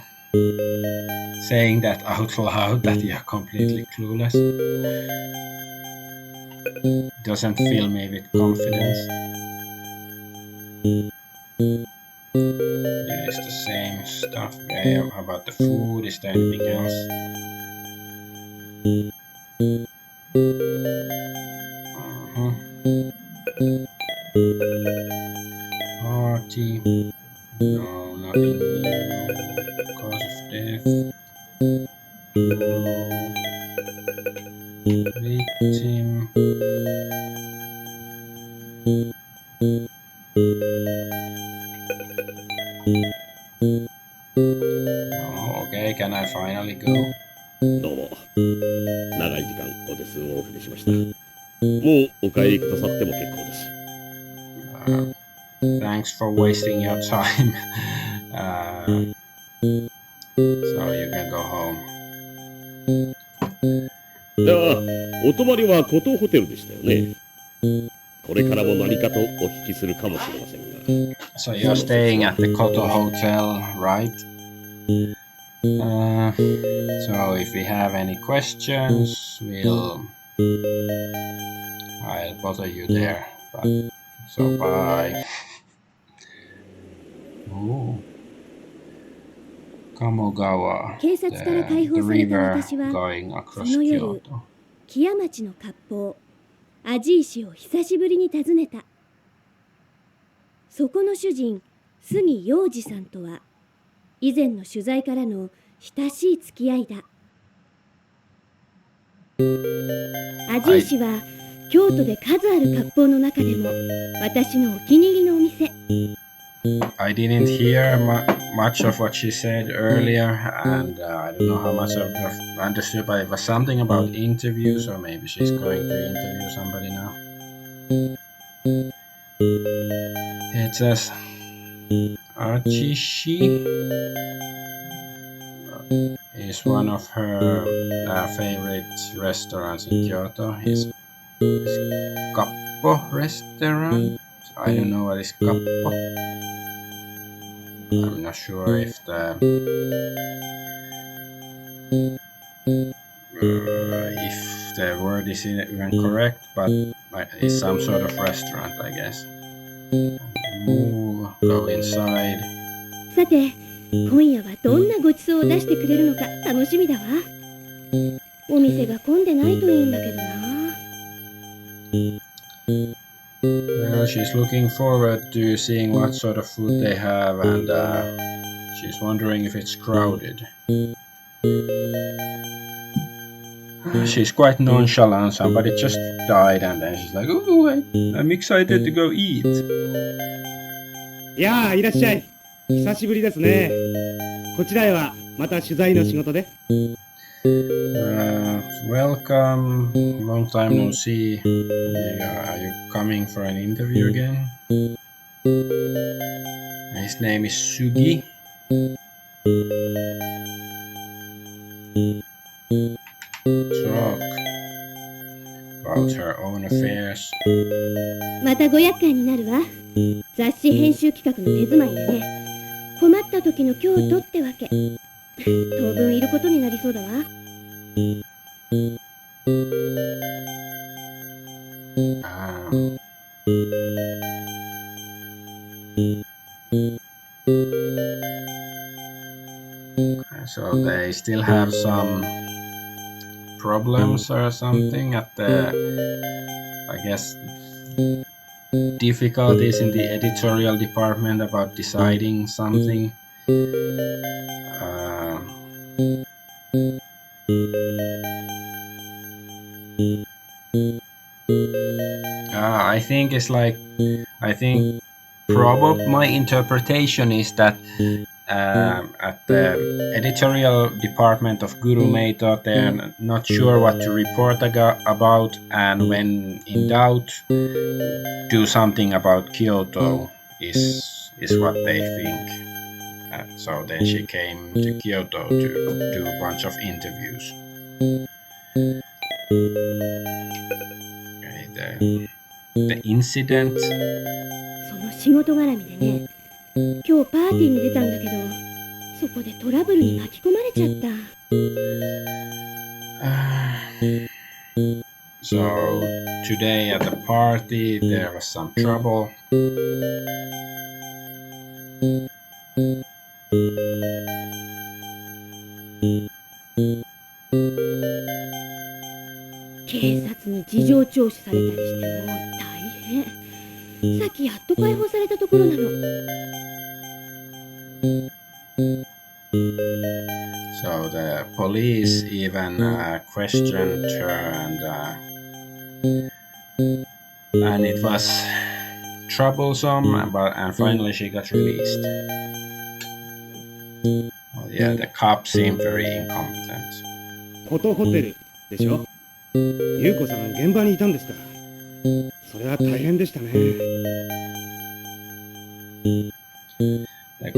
Speaker 1: saying that out loud that you're completely clueless? Doesn't fill me with confidence. It is the same stuff. How about the food? Is there anything else? Party. No, nothing new. Cause of death. No. Victim. Oh, okay, can I finally go?
Speaker 3: どうも長い時間お手数をおかけしました。もうお帰りくださっても結構です。
Speaker 1: Thanks for wasting your time. So you can go home.
Speaker 3: ではお泊まりはコトホテルでしたよね。これからも何かとお聞きするかもしれませんが。
Speaker 1: So you're staying at the Koto Hotel, right? So if we have any questions, I'll bother you there. So bye. Oh. Kamogawa,
Speaker 2: 警察から解
Speaker 1: the
Speaker 2: 放された
Speaker 1: river
Speaker 2: 私は
Speaker 1: going
Speaker 2: そ
Speaker 1: across
Speaker 2: の夜
Speaker 1: Kyoto.
Speaker 2: 木屋町の割烹味石を久しぶりに訪ねた。そこの主人杉洋二さんとは以前の取材からの親しい付き合いだ。味石は京都で数ある割烹の中でも私のお気に入りのお店。
Speaker 1: I didn't hear much of what she said earlier, and I don't know how much I've understood, but it was something about interviews, or maybe she's going to interview somebody now. It says Achishi is one of her favorite restaurants in Kyoto. It's Kappo restaurant. I don't know what is Kappo. I'm not sure if the word is even correct, but it's some sort of restaurant, I guess. Move, go inside.
Speaker 2: さて今夜はどんなごちそうを出してくれるのか楽しみだわ。お店が混んでないといいんだけどな。
Speaker 1: Well, she's looking forward to seeing what sort of food they have, and she's wondering if it's crowded. She's quite nonchalant. Somebody just died, and then she's like, "Oh, I'm excited to go eat."
Speaker 5: いやあ、いらっしゃい。久しぶりですね。こちらへはまた取材の仕事で。
Speaker 1: Welcome. Long time no see. Are you coming for an interview again? His name is Sugi. Talk about her own affairs.
Speaker 2: またご厄介になるわ。雑誌編集企画の手詰まりでね。困った時の京都ってわけ。当分いることになりそうだわ。
Speaker 1: So they still have some problems or something at the, I guess, difficulties in the editorial department about deciding something. I think it's like, I think probably my interpretation is that at the editorial department of Guru Meito, they're not sure what to report about, and when in doubt, do something about Kyoto is what they think. So then she came to Kyoto to do a bunch of interviews. Okay, the incident.
Speaker 2: その仕事絡みでね、今日パーティーに出たんだけど、そこでトラブルに巻き込まれちゃった。
Speaker 1: So today at the party there was some trouble.
Speaker 2: 警察に事情聴取されたりしてもう大変。さっきやっと解放されたところなの。
Speaker 1: So the police even questioned her, and it was troublesome, and finally she got released. Well, yeah, the cops seemed very incompetent.
Speaker 5: フォトホテルでしょ。優子さん現場にいたんですか。それは大変でしたね。
Speaker 1: The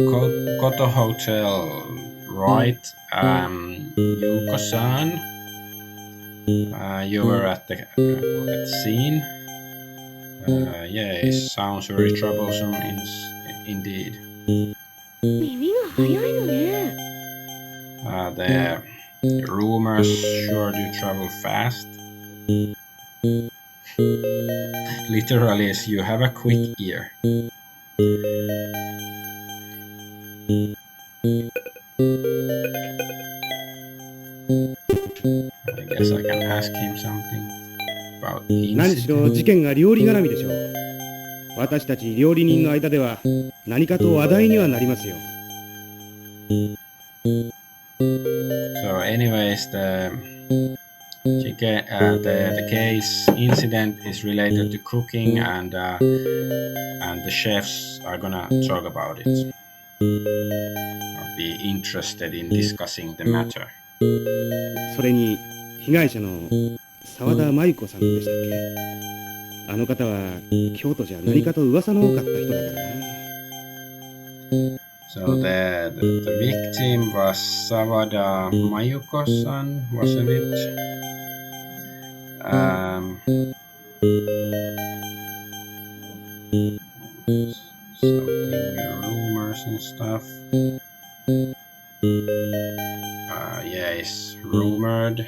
Speaker 1: Koto Hotel, right? Yuko-san, you were at the scene. Yeah, it sounds very troublesome indeed.
Speaker 2: 耳が早いのね。
Speaker 1: The rumors sure do travel fast. Literally, is you have a quick ear. I guess I can ask him something about the
Speaker 5: 何しろ
Speaker 1: incident.
Speaker 5: 事件が料理絡みでしょう。私たち料理人の間では何かと話題にはなりますよ。
Speaker 1: So, anyways, the case incident is related to cooking, and the chefs are gonna talk about it, or be interested in discussing the matter.
Speaker 5: それに被害者の沢田真由子さんでしたっけ。あの方は京都じゃ何かと噂の多かった人だからな。
Speaker 1: So the victim was Savada Mayuko-san, wasn't it? Something rumors and stuff. Yeah, it's rumored.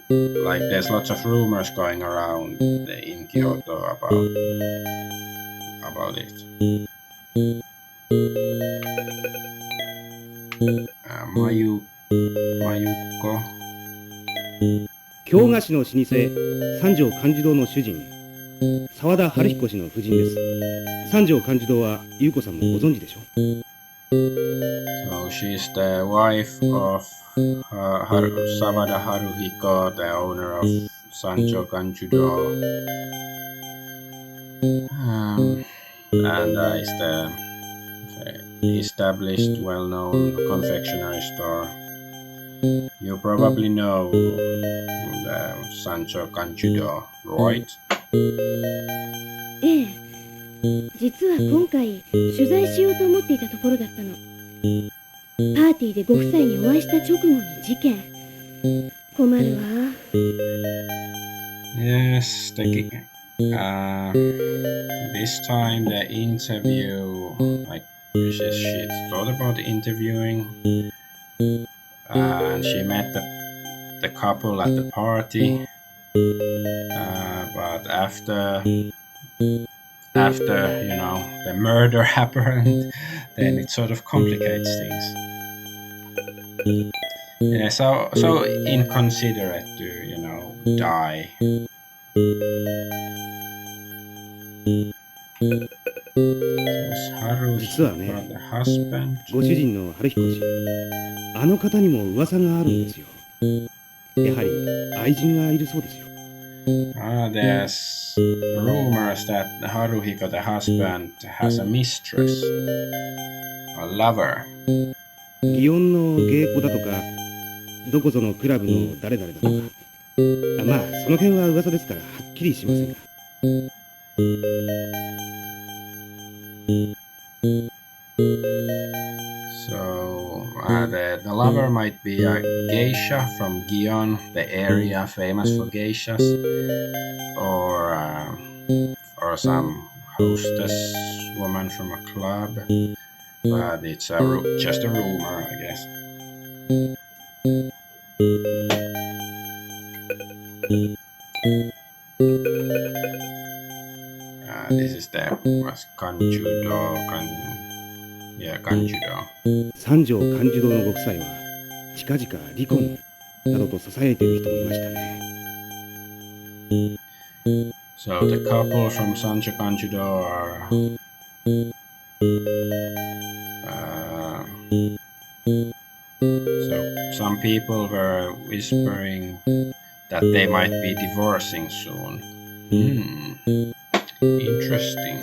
Speaker 1: Like there's lots of rumors going around in Kyoto about it. Mayuko.
Speaker 5: 京菓子の老舗三条寛寿堂の主人沢田春彦氏の夫人です。三条寛寿堂は優子さんもご存知でしょう。
Speaker 1: So she's the wife of Savada Haruhiko, the owner of Sancho Kanjudo, and is the established, well-known confectionery store. You probably know the Sancho Kanjudo, right?
Speaker 2: ええ、実は今回取材しようと思っていたところだったの。パーティーでご夫妻にお会いした直後に事件。困るわ。
Speaker 1: Yes, this time the interview, like she thought about interviewing, and she met the couple at the party, but after the murder happened, then it sort of complicates things. Yeah, so inconsiderate to die. Haruhi
Speaker 5: 実はね、
Speaker 1: the husband.
Speaker 5: ご主人の春彦氏、あの方にも噂があるんですよ。やはり愛人がいるそうですよ。
Speaker 1: There's rumors that Haruhiko, the husband, has a mistress, a lover.
Speaker 5: 祇園の芸妓だとか、どこぞのクラブの誰々だとか。まあ、その辺は噂ですからはっきりしませんが。
Speaker 1: So the lover might be a geisha from Gion, the area famous for geishas, or some hostess woman from a club. But it's just a rumor, I guess. This is the Kanjudo. Kanjudo.
Speaker 5: 三条勘受堂のご夫妻は近々離婚などと囁いている人もいましたね。
Speaker 1: So the couple from Sanjo Kanjudo are so some people were whispering that they might be divorcing soon. Interesting.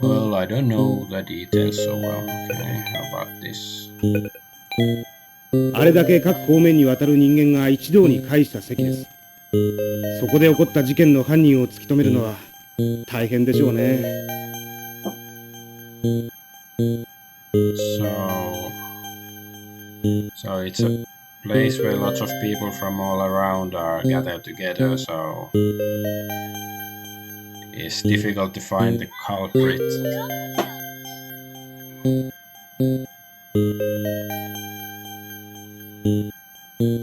Speaker 1: Well, I don't know the details so well. Okay, how about this?
Speaker 5: あれだけ各方面にわたる人間が一堂に会した席です。そこで起こった事件の犯人を突き止めるのは大変でしょうね。
Speaker 1: So it's a place where lots of people from all around are gathered together, so it's difficult to find the culprit.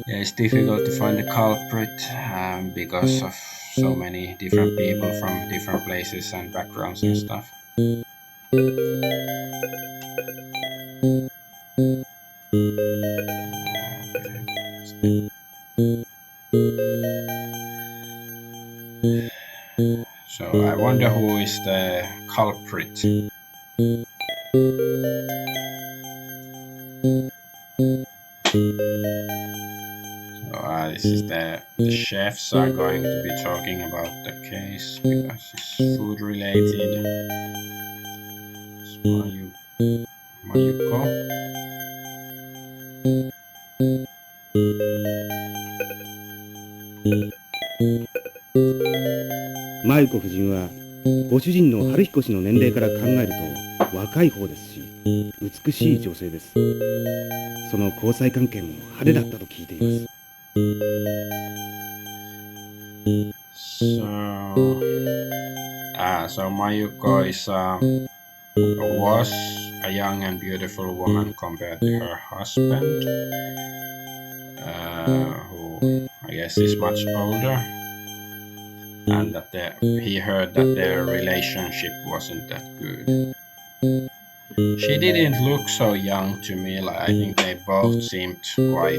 Speaker 1: Yeah, it's difficult to find the culprit because of so many different people from different places and backgrounds and stuff. So I wonder who is the culprit. So this is the chefs are going to be talking about the case because it's food related. So Mayuko.
Speaker 5: マユコ夫人はご主人の春彦氏の年齢から考えると若い方ですし美しい女性です。その交際関係も派手だったと聞いています。
Speaker 1: So Mayuko was a young and beautiful woman compared to her husband, who I guess is much older, and that he heard that their relationship wasn't that good. She didn't look so young to me. I think they both seemed quite,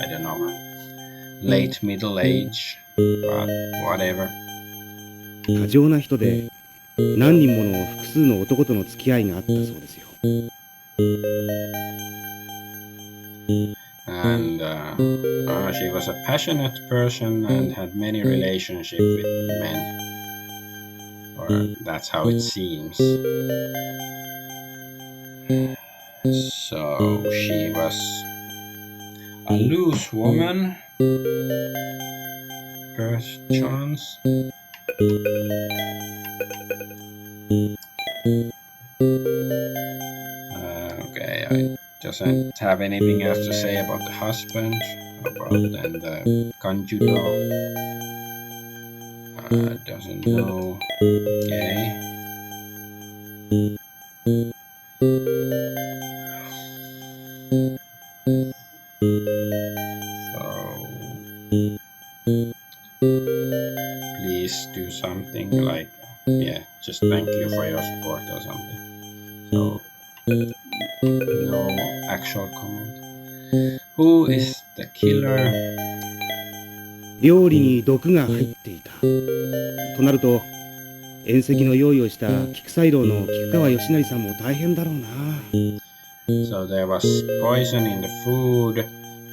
Speaker 1: I don't know, late middle age, but whatever.
Speaker 5: 過剰な人で何人もの複数の男との付き合いがあったそうですよ。
Speaker 1: And she was a passionate person and had many relationships with men. Or that's how it seems. So she was a loose woman, perchance. Okay, I doesn't have anything else to say about the husband, about then the Kanjudo. Doesn't know. Okay. So please do something like, just thank you for your support or something. So no actual comment. Who is the killer?
Speaker 5: 料理に毒が入っていたとなると宴席の用意をした菊菜楼の菊川義成さんも大変だろうな。
Speaker 1: So there was poison in the food.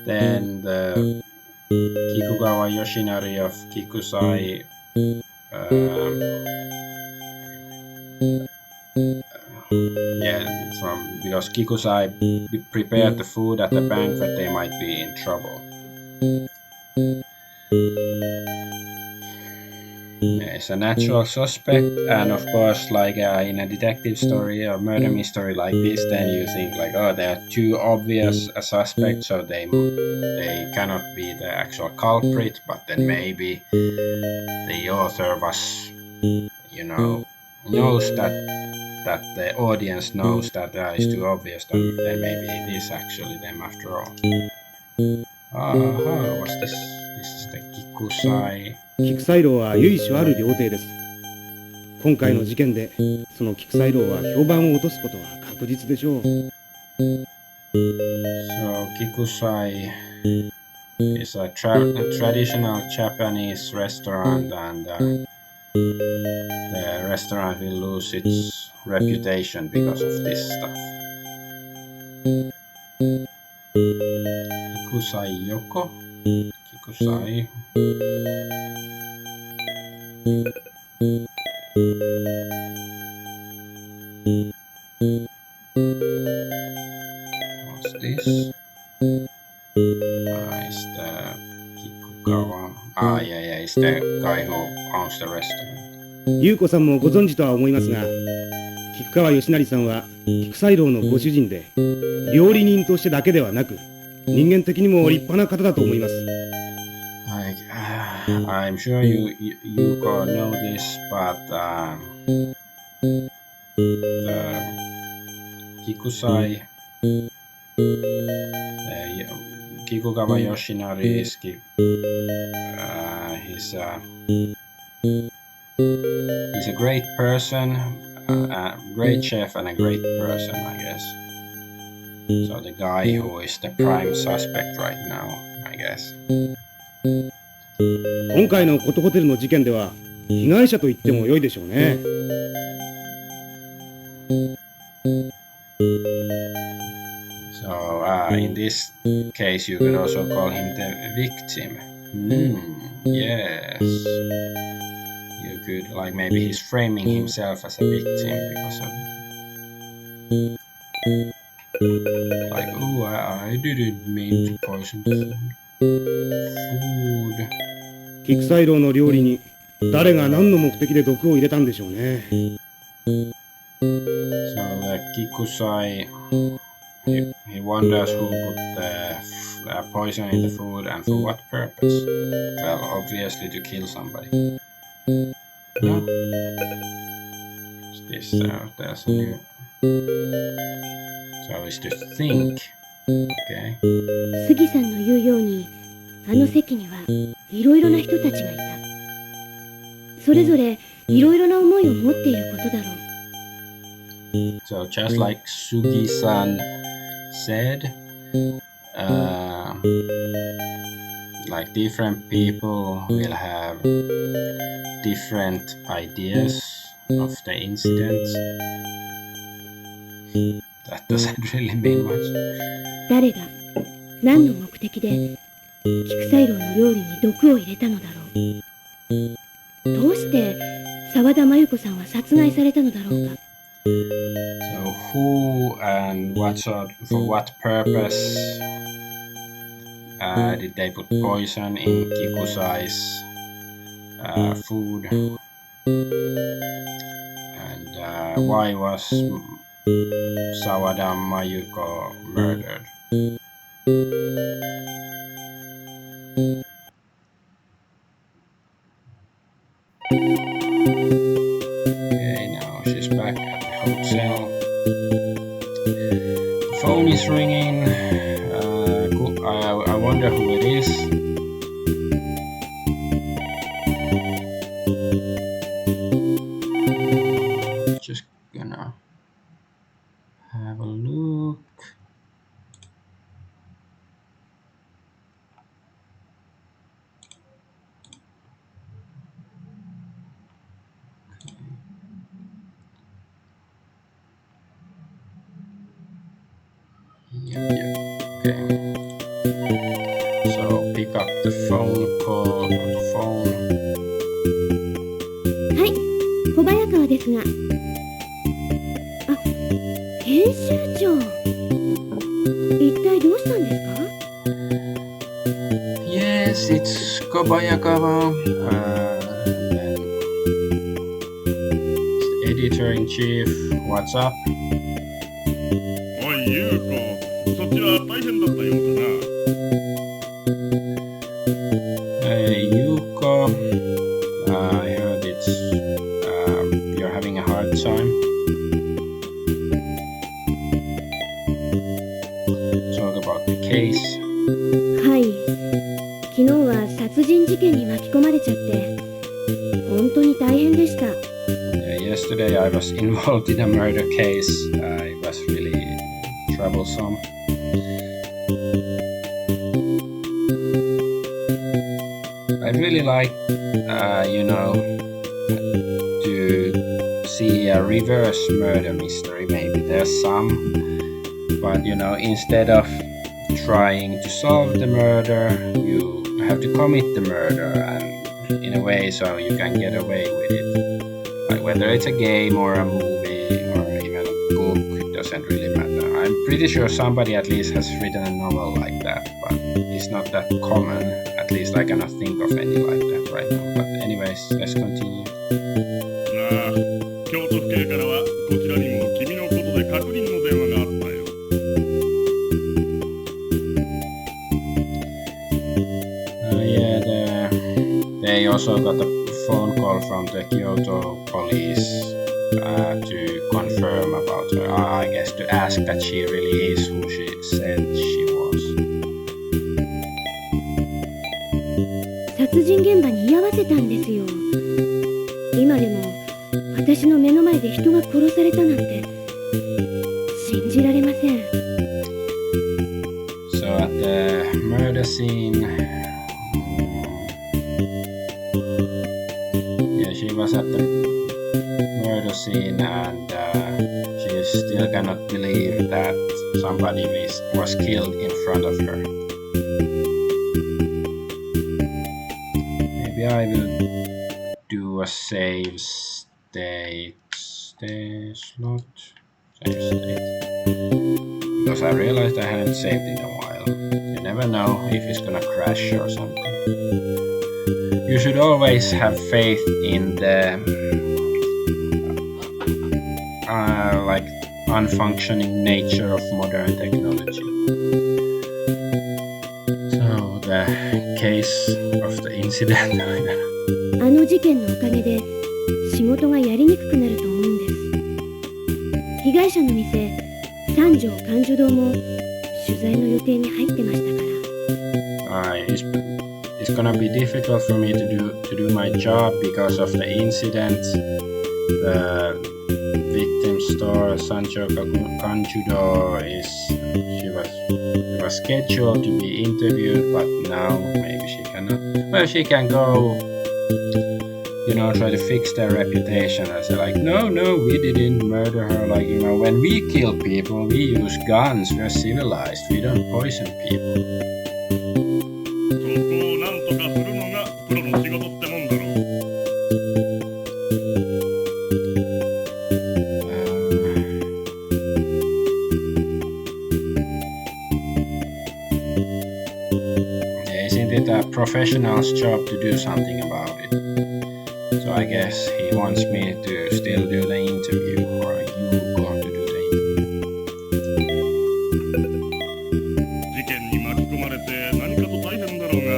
Speaker 1: Then the Kikugawa Yoshinari of Kikusai because Kikusai prepared the food at the banquet, they might be in trouble. It's a natural suspect, and of course, like in a detective story or murder mystery like this, then you think like, oh, they are too obvious a suspect, so they cannot be the actual culprit. But then maybe the author was, knows that the audience knows that it's too obvious. Then maybe it is actually them after all. What's this? This is the Kikusai.
Speaker 5: 菊菜楼は由緒ある料亭です。今回の事件でその菊菜楼は評判を落とすことは確実でしょう。
Speaker 1: So Kikusai is a traditional Japanese restaurant, and the restaurant will lose its reputation because of this stuff. Kikusai Yoko? Kikusai. What's this? It's the Kikugawa. It's the guy who owns the restaurant.
Speaker 5: 優子さんもご存知とは思いますが、菊川義成さんは菊菜楼のご主人で、料理人としてだけではなく、人間的にも立派な方だと思います。
Speaker 1: I'm sure you know this, but the Kikusai, Kikugawa Yoshinari is he's a great person, a great chef and a great person, I guess. So the guy who is the prime suspect right now, I guess.
Speaker 5: 今回のコトホテルの事件では被害者と言っても良いでしょうね。
Speaker 1: So in this case, you could also call him the victim. Yes. You could, like, maybe he's framing himself as a victim because of, like, oh, I didn't mean to poison the food.
Speaker 5: 菊菜楼の料理に誰が何の目的で毒を入れたんでしょうね。
Speaker 1: So the Kikusai, he wonders who put the poison in the food and for what purpose. Well, obviously to kill somebody. No? Is this there's a new... So it's to think. Okay.
Speaker 2: 杉さんの言うように、あの席にはいろいろな人たちがいた。それぞれいろいろな思いを持っていることだろう。
Speaker 1: So just like Sugi-san said, like different people will have different ideas of the incidents. That doesn't really mean much.
Speaker 2: 誰が何の目的で菊菜楼の料理に毒を入れたのだろう。どうして沢田真由子さんは殺害されたのだろうか。
Speaker 1: So who and for what purpose did they put poison in Kikusai's food? And why was Sawada Mayuko murdered? Okay, now she's back at the hotel. The phone is ringing. I wonder who it is. Just gonna have a look. Yep. Okay. So pick up the phone call on the phone.
Speaker 2: はい、小早川ですが。あ、編集長。一体どうしたんですか？
Speaker 1: Yes, it's Kobayakawa. And it's the editor-in-chief. What's up?
Speaker 3: おい、優子、そっちは大変だったようだな。
Speaker 1: Hey, Yuko. I heard you're having a hard time. Talk about the case.
Speaker 2: はい。昨日は殺人事件に巻き込まれちゃって、本当に大変でした。
Speaker 1: Yesterday I was involved in a murder case. It was really troublesome. I really like, to see a reverse murder mystery. Maybe there's some, but instead of trying to solve the murder, you have to commit the murder, and in a way, so you can get away with it. Like whether it's a game or a movie or even a book, it doesn't really matter. I'm pretty sure somebody at least has written a novel like that, but it's not that common. At least I cannot think of any like that right now. But anyways, let's continue.
Speaker 3: なあ、京都府警からはこちらにも君のことで確認の電話があったよ。
Speaker 1: Yeah, they also got a phone call from the Kyoto police to confirm about her. I guess to ask that she really is who she said she was.
Speaker 2: 殺人現場に居合わせたんですよ。今でも私の目の前で人が殺されたなんて信じられません。
Speaker 1: So at the murder scene, she was at the murder scene and she still cannot believe that somebody was killed in front of her. Maybe I will do a save state slot. Save state. Because I realized I hadn't saved in a while. You never know if it's gonna crash or something. You should always have faith in the like unfunctioning nature of modern technology. So the case of the incident.
Speaker 2: あの事件のおかげで仕事がやりにくくなると思うんです。被害者の店、三条甘樹堂も取材の予定に入ってましたから。
Speaker 1: It's gonna be difficult for me to do my job because of the incident. The victim store Sancho Kanjudo was scheduled to be interviewed, but now maybe she cannot. Well, she can go, try to fix their reputation and say like, no, we didn't murder her. Like, when we kill people, we use guns. We're civilized. We don't poison people.
Speaker 3: そこをなんとかするのがプロの仕事ってもんだろう。
Speaker 1: Isn't it a professional's job to do something about it? So I guess he wants me to still do the interview, or are you going to do the interview?
Speaker 3: 事件に巻き込まれて何かと大変だろうが、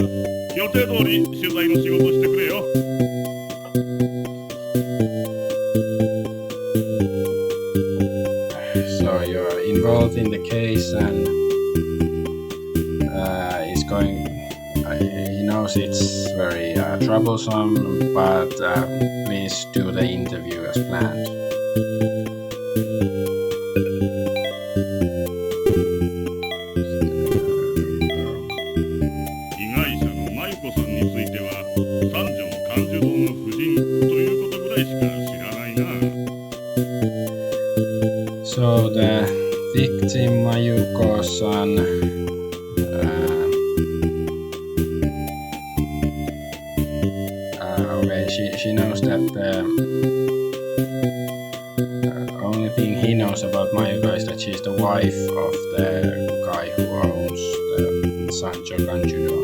Speaker 3: 予定通り取材の仕事してくれよ。
Speaker 1: So you're involved in the case and he's going. He knows it's very troublesome, but please do the interview as planned.
Speaker 3: 被害者の舞子さんについては三条甘樹堂の夫人ということぐらいしか知らないな。
Speaker 1: So the victim Mayuko-san. Okay, she knows that the only thing he knows about Mayuko is that she's the wife of the guy who owns the Sancho Kanjudo.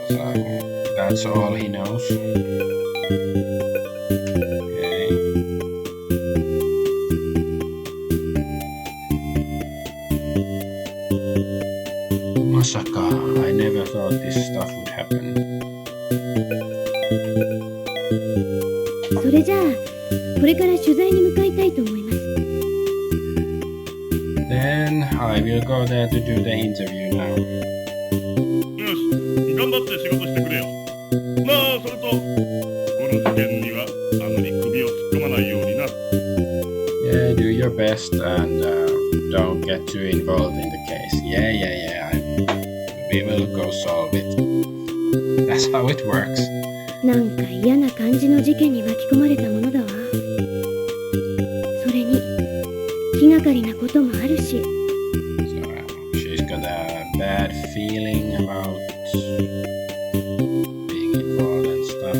Speaker 1: So that's all he knows. Okay. Masaka, I never thought this stuff would happen.
Speaker 2: それじゃあこれから取材に向かいたいと思います。
Speaker 1: Then I will go there to do the interview now.
Speaker 3: よし、頑張って仕事してくれよ。まあ、それと、この事件にはあまり首を突っ込まないようにな。
Speaker 1: Yeah, do your best and don't get too involved in the case. Yeah. We will go solve it. That's how it works.
Speaker 2: なんか嫌な感じの事件に巻き込まれたものだわ。それに気がかりなこともあるし。
Speaker 1: So she's got a bad feeling about being involved and stuff.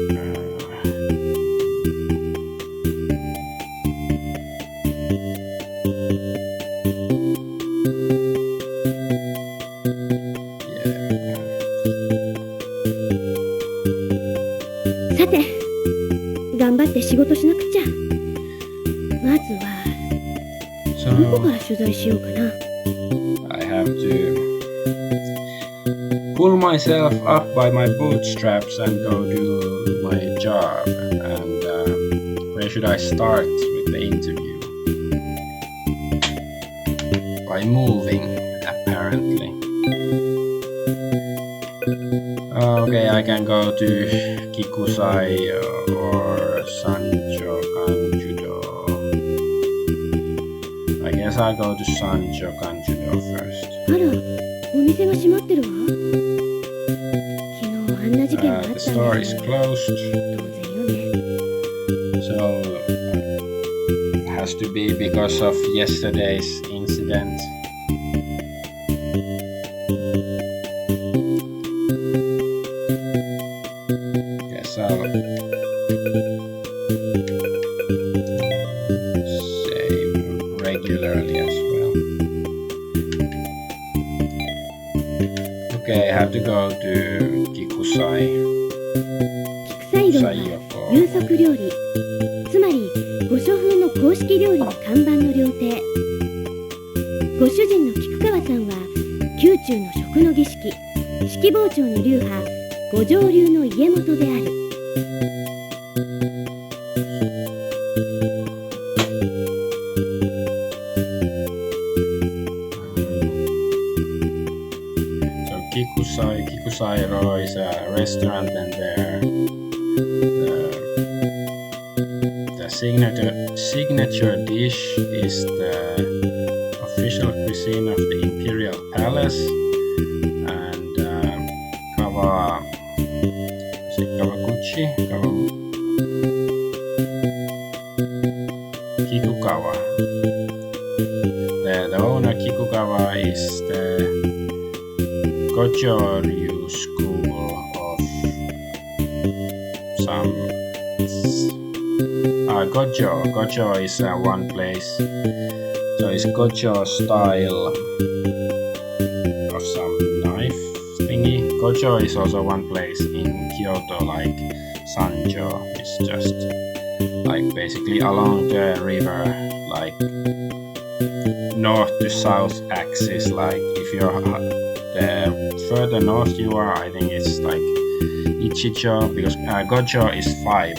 Speaker 1: Yeah.
Speaker 2: さて、頑張って仕事しなくちゃ。まずはどこ
Speaker 1: So
Speaker 2: から取材しようかな。
Speaker 1: I have to pull myself up by my bootstraps and go do my job. And where should I start with the interview? By moving, apparently. Okay, I can go to Kikusai or Sancho Kanjudo. I guess I'll go to Sancho Kanjudo first.
Speaker 2: あら、お店が閉まってるわ。昨日あんな事件があった
Speaker 1: The
Speaker 2: んだ
Speaker 1: store is closed,
Speaker 2: 当然よね。
Speaker 1: so it has to be because of yesterday's incident. Guess I'll save regularly as well. Okay, I have to go to Kikusai.
Speaker 2: 菊菜丼は
Speaker 1: Sayoko.
Speaker 2: 夕食料理、つまり御所風の公式料理の看板の料亭。ご主人の菊川さんは宮中の食の儀式、式包丁の流派、五条流の家元である。
Speaker 1: So Kikusai-ro is a restaurant, and the signature dish is the official cuisine of the Imperial Palace, and Kikukawa. The owner Kikukawa is the Gojo-ryu school of some Gojo is one place, so it's Gojo style of some knife thingy. Gojo is also one place in Kyoto, like Sanjo. It's just like basically along the river, like north to south axis. Like if you're the further north you are, I think it's like Ichijo, because Gojo is 5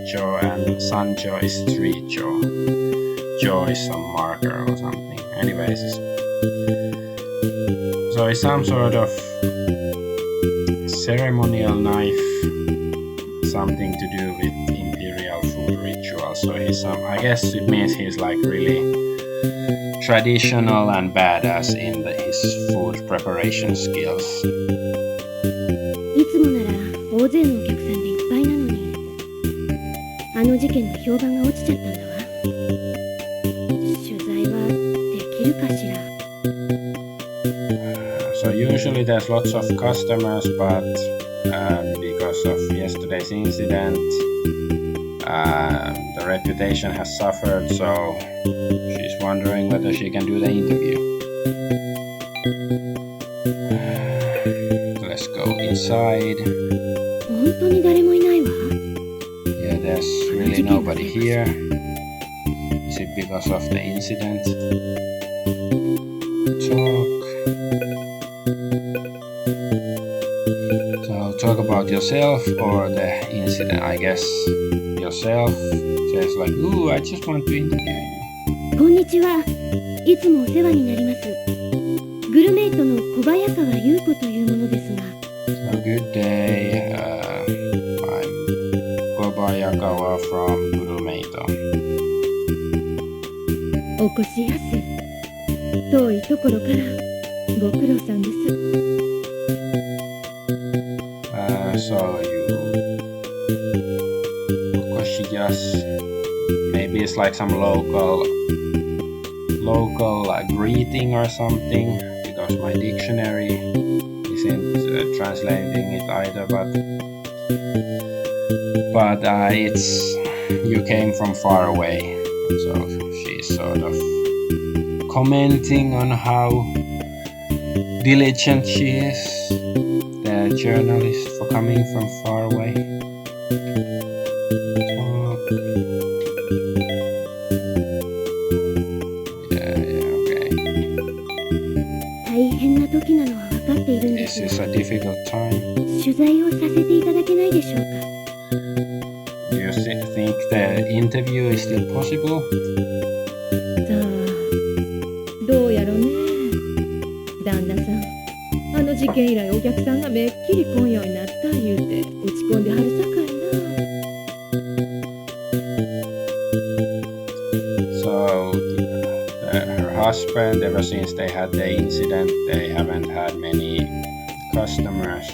Speaker 1: jo, and Sanjo is 3 jo. Jo is some marker or something. Anyways, so it's some sort of ceremonial knife, something to do with imperial food rituals. So he's I guess it means he's like really traditional and badass in his food preparation skills.
Speaker 2: いつもなら大勢のお客さんでいっぱいなのに、あの事件で評判が落ちちゃったんだわ。取材はできるかしら。
Speaker 1: So usually there's lots of customers, but because of yesterday's incident, the reputation has suffered, so she's wondering whether she can do the interview. Let's go inside.
Speaker 2: 本当に誰もいないわ。
Speaker 1: Yeah, there's really nobody here. Is it because of the incident? Talk about yourself or the incident. I guess yourself says like, "Ooh, I just want to interview you."
Speaker 2: こんにちは。いつもお世話になります。グルメイトの小早川優子というものですが。
Speaker 1: So good day. I'm Kobayakawa from Gurumeito.
Speaker 2: お越しやす。遠いところからご苦労さんです。
Speaker 1: So you Koshiyas, maybe it's like some local greeting or something, because my dictionary isn't translating it either, but it's you came from far away, so she's sort of commenting on how diligent she is, the journalist, for coming from far away. Okay.
Speaker 2: 大変な時なのは分かっているんで
Speaker 1: This
Speaker 2: す
Speaker 1: is
Speaker 2: が、
Speaker 1: a difficult time.
Speaker 2: 取材をさせていただけないでしょうか。
Speaker 1: Do you think the interview is still possible?
Speaker 2: さあ、どうやろね。旦那さん、あの事件以来お客さんがめっきり来んようになった言うて落ち込んではるさかいな。
Speaker 1: So her husband, ever since they had the incident, they haven't had many customers,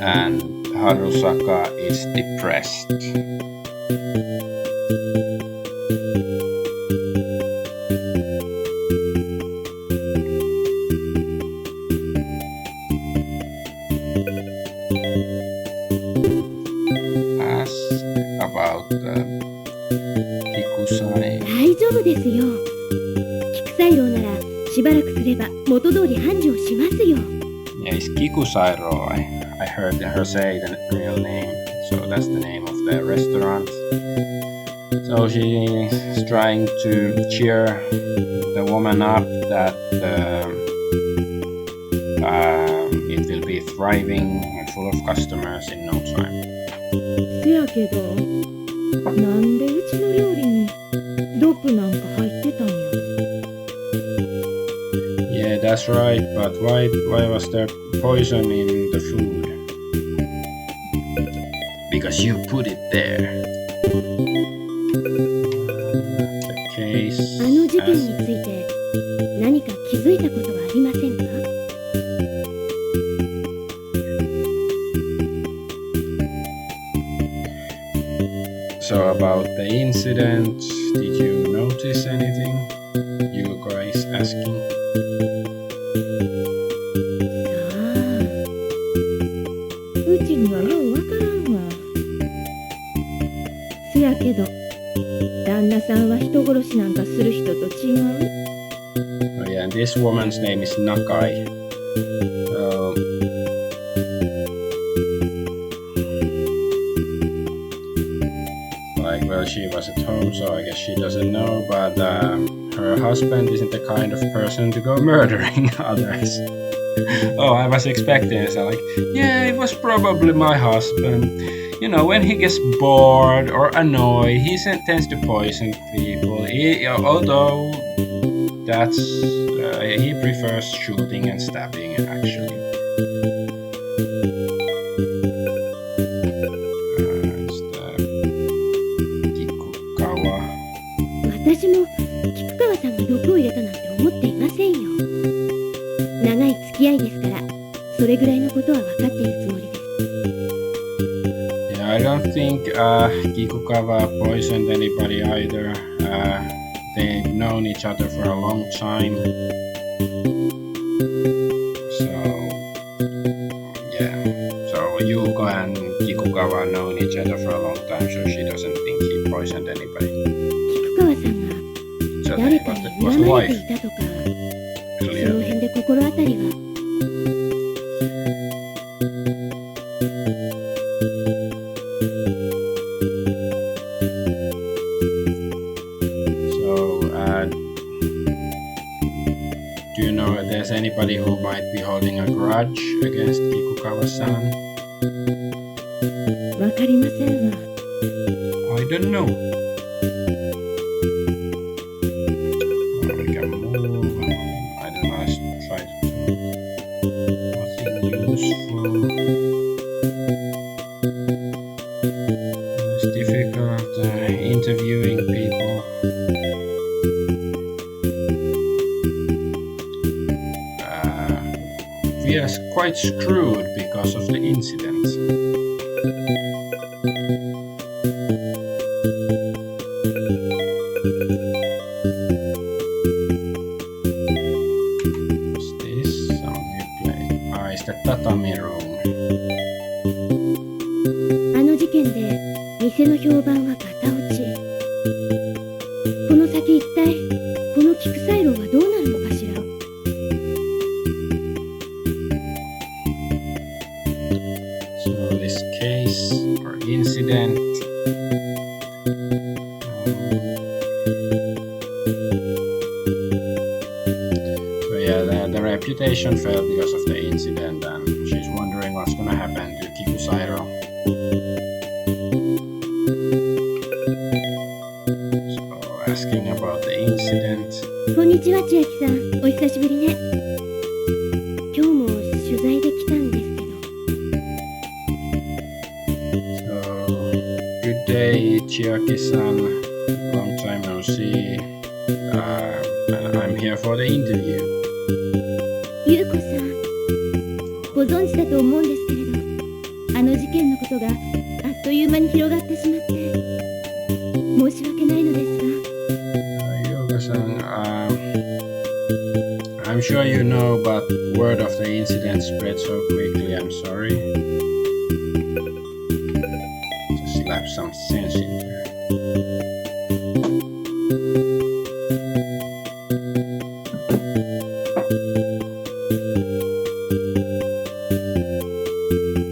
Speaker 1: and Harusaka is depressed. Ask about Kikusai.
Speaker 2: 大丈夫ですよ。菊菜楼ならしばらくすれば元通り繁盛しますよ。
Speaker 1: Yeah, it's Kikusairo. I heard her say the real name, so that's the name of the restaurant. So she's trying to cheer the woman up that it will be thriving and full of customers in no time.
Speaker 2: せやけど、なんでうちの料理に毒なんか入ってたんや。
Speaker 1: Yeah, that's right, but why was there poison in the food? Because you put it there. The case
Speaker 2: あの事件
Speaker 1: has
Speaker 2: について何か気づいたことはありませんか？
Speaker 1: So about the incident, did you notice anything? Yuko is asking.
Speaker 2: さあ、うちにはようわからんわ。せやけど、旦那さんは人殺しなんかする人と違う。
Speaker 1: Oh yeah, and this woman's name is Nakai. Well, she was at home, so I guess she doesn't know, but her husband isn't the kind of person to go murdering others. Oh, I was expecting it. So like, yeah, it was probably my husband. You know, when he gets bored or annoyed, he tends to poison people. Although that's he prefers shooting and stabbing, actually.
Speaker 2: 私も菊川さんが毒を入れたなんて思っていませんよ。長い付き合いですから、それぐらいのことは分かっているつもりです。
Speaker 1: Yeah, I don't think Kikukawa poisoned anybody either. They've known each other for a long time. So, yeah. So Yuko and Kikukawa known each other for a long time, so she doesn't think he poisoned anybody.
Speaker 2: 菊川さんが
Speaker 1: So
Speaker 2: 誰
Speaker 1: that
Speaker 2: か
Speaker 1: was
Speaker 2: に
Speaker 1: the
Speaker 2: 恨まれて
Speaker 1: wife.
Speaker 2: いたとか、そ
Speaker 1: Clear.
Speaker 2: の辺で心当たりは。
Speaker 1: So, do you know if there's anybody who might be holding a grudge against Kikukawa-san?
Speaker 2: わかりませんわ。
Speaker 1: I don't know. We can move. I don't know. I try to nothing useful. It's difficult interviewing people. We are quite screwed because of the incident. What's this? Some new place. It's the tatami room.
Speaker 2: あの事件で店の評判はガタ落ち。この先一体この菊菜楼はどうなるのかしら。
Speaker 1: So this case or incident. So yeah, the reputation fell because of the incident, and she's wondering what's gonna happen to Kikusairo. So asking about the incident.
Speaker 2: こんにちは、千秋さん。お久しぶりね。今日も取材で来たんですけど。
Speaker 1: So good day, Chiaki-san. Long time no see. And I'm here for the interview.
Speaker 2: ゆうこさん、ご存知だと思うんですけれど、あの事件のことがあっという間に広がってしまって、申し訳ないのですが。
Speaker 1: Yoga-san, I'm sure you know, but word of the incident spread so quickly. I'm sorry. Just slap some sense in there.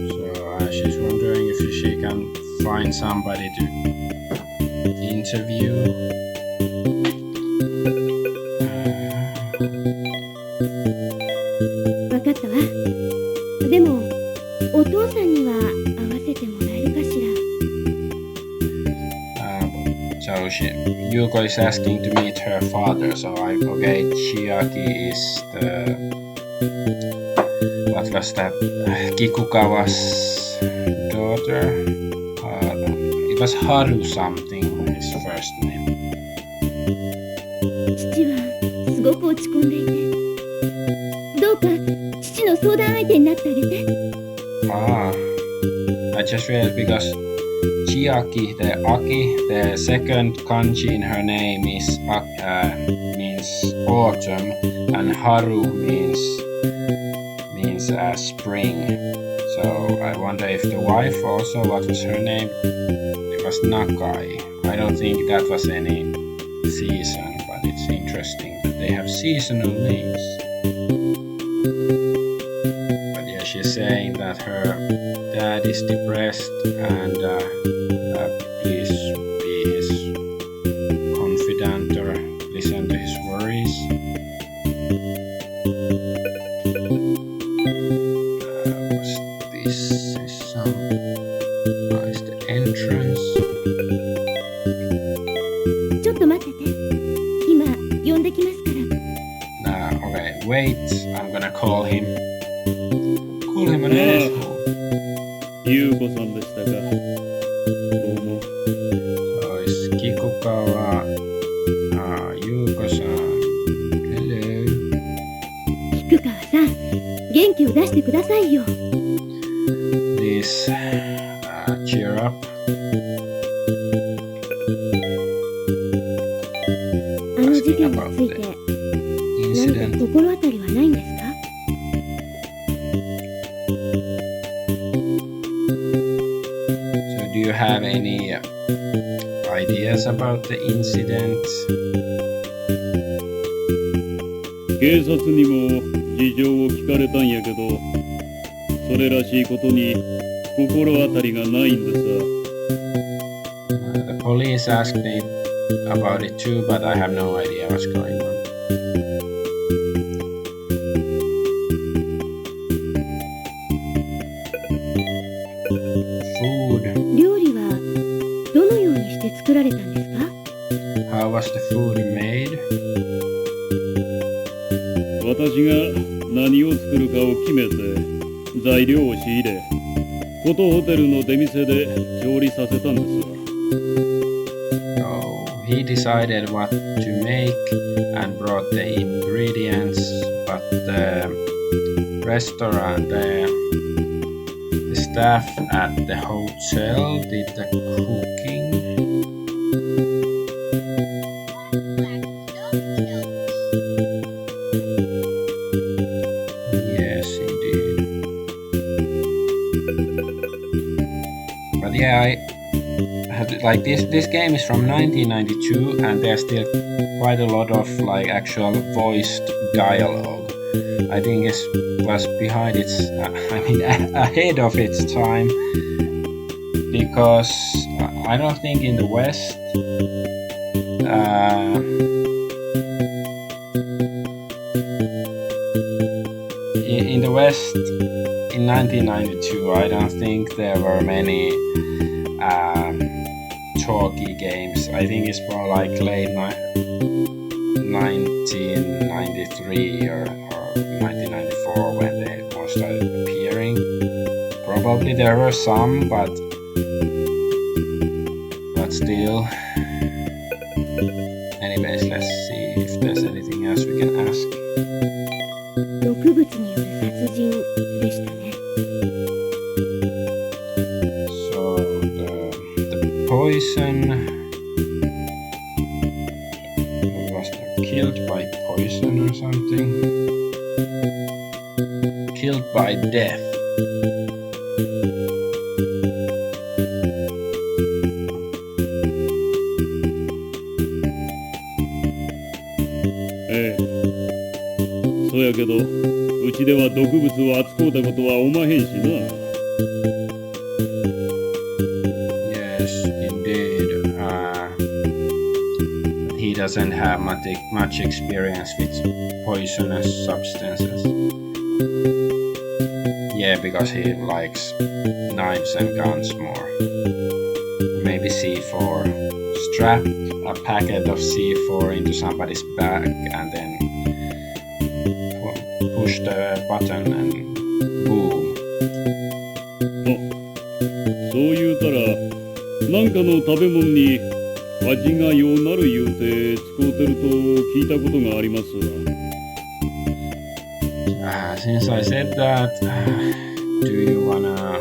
Speaker 1: So she's wondering if she can find somebody to interview.
Speaker 2: わかったわ。でも、お父さんには会わせてもらえるかしら。
Speaker 1: So Yuko is asking to meet her father. So okay, Chiaki is the what was that? Kikukawa's daughter. It was Haru something. His first name.
Speaker 2: 父はすごく落ち込んでいて、どうか父の相談相手になってあげて。
Speaker 1: I just realized because Chiaki, the Aki, the second kanji in her name is means autumn, and Haru means spring. So I wonder if the wife also, what was her name? It was Nakai. I don't think that was any season, but it's interesting that they have seasonal names. But yeah, she's saying that her dad is depressed and please be his confidant or listen to his worries. What's this? Is some nice the entrance.
Speaker 2: ちょっと待ってて。今呼んできますから。
Speaker 1: Okay, wait. I'm gonna call him. Call him an asshole.
Speaker 3: ゆうこさんでしたか。どうも。
Speaker 1: So it's Kikukawa
Speaker 2: 元気を出してくださいよ。
Speaker 1: Please cheer up.
Speaker 2: あの事件について何か
Speaker 1: Incident.
Speaker 2: 心当たりはないんですか？
Speaker 1: So do you have any ideas about the incident?
Speaker 3: 警察にも事情を聞かれたんやけど、それらしいことに心当たりがないんでさ。
Speaker 1: The police asked me about it too, but I have no idea what's going on. Food.
Speaker 2: 料理はどのようにして作られたんですか？
Speaker 1: How was the food made?
Speaker 3: 私が何を作るかを決めて材料を仕入れ、コトホテルの出店で調理させたんですわ。
Speaker 1: So he decided what to make and brought the ingredients, but the restaurant, the staff at the hotel did the cooking. Yes, indeed. But yeah, I had like this game is from 1992, and there's still quite a lot of like actual voiced dialogue. I think it was behind its, ahead of its time, because I don't think in the West, in the West in 1992, I don't think there were many talkie games. I think it's more like late 1993 or 1994 when they more started appearing. Probably there were some, but still. Anyways, let's see if there's anything else we can ask.
Speaker 2: 毒物による殺人でしたね。
Speaker 1: So the poison was killed by poison or something. Killed by death.
Speaker 3: Eh. そやけど、うちでは毒物を扱うたことはおまへんしな。
Speaker 1: Yes, indeed. He doesn't have much experience with poisonous substances. Yeah, because he likes knives and guns more. Maybe C4. Strap a packet of C4 into somebody's back and then push the button and boom.
Speaker 3: そう言うたら、なんかの食べ物に味がようなる言うて使うてると聞いたことがありますわ。
Speaker 1: Since I said that, do you wanna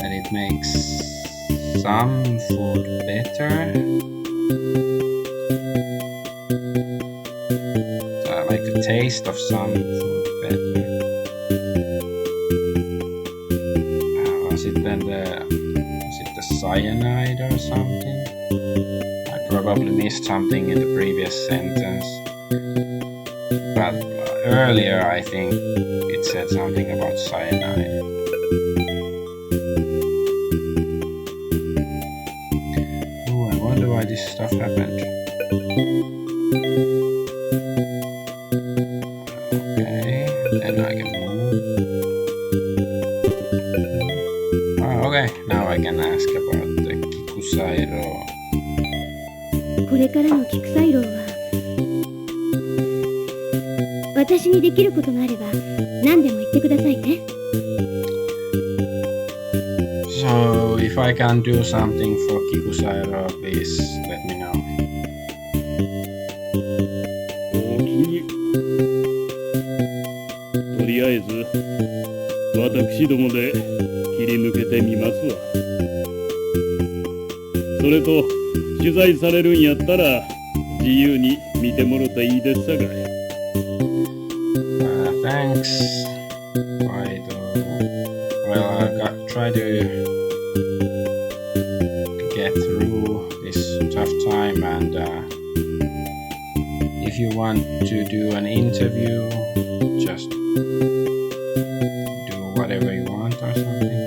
Speaker 1: and it makes some food better? Like the taste of some food better. Was it the cyanide or something? I probably missed something in the previous sentence. But earlier I think it said something about cyanide. Oh, I wonder why this stuff happened. Okay, then I can move. Okay, now I can ask about the Kikusairo.
Speaker 2: これからのキクサイロウは私にできることがあれば何でも言ってくださいね。
Speaker 1: So if I can do something for Kikusairo, please let me know.
Speaker 3: おおきに。とりあえず私どもで切り抜けてみますわ。それと取材されるんやったら自由に見てもろていいですさかい。
Speaker 1: Thanks. Well, I try to get through this tough time, and if you want to do an interview, just do whatever you want or something.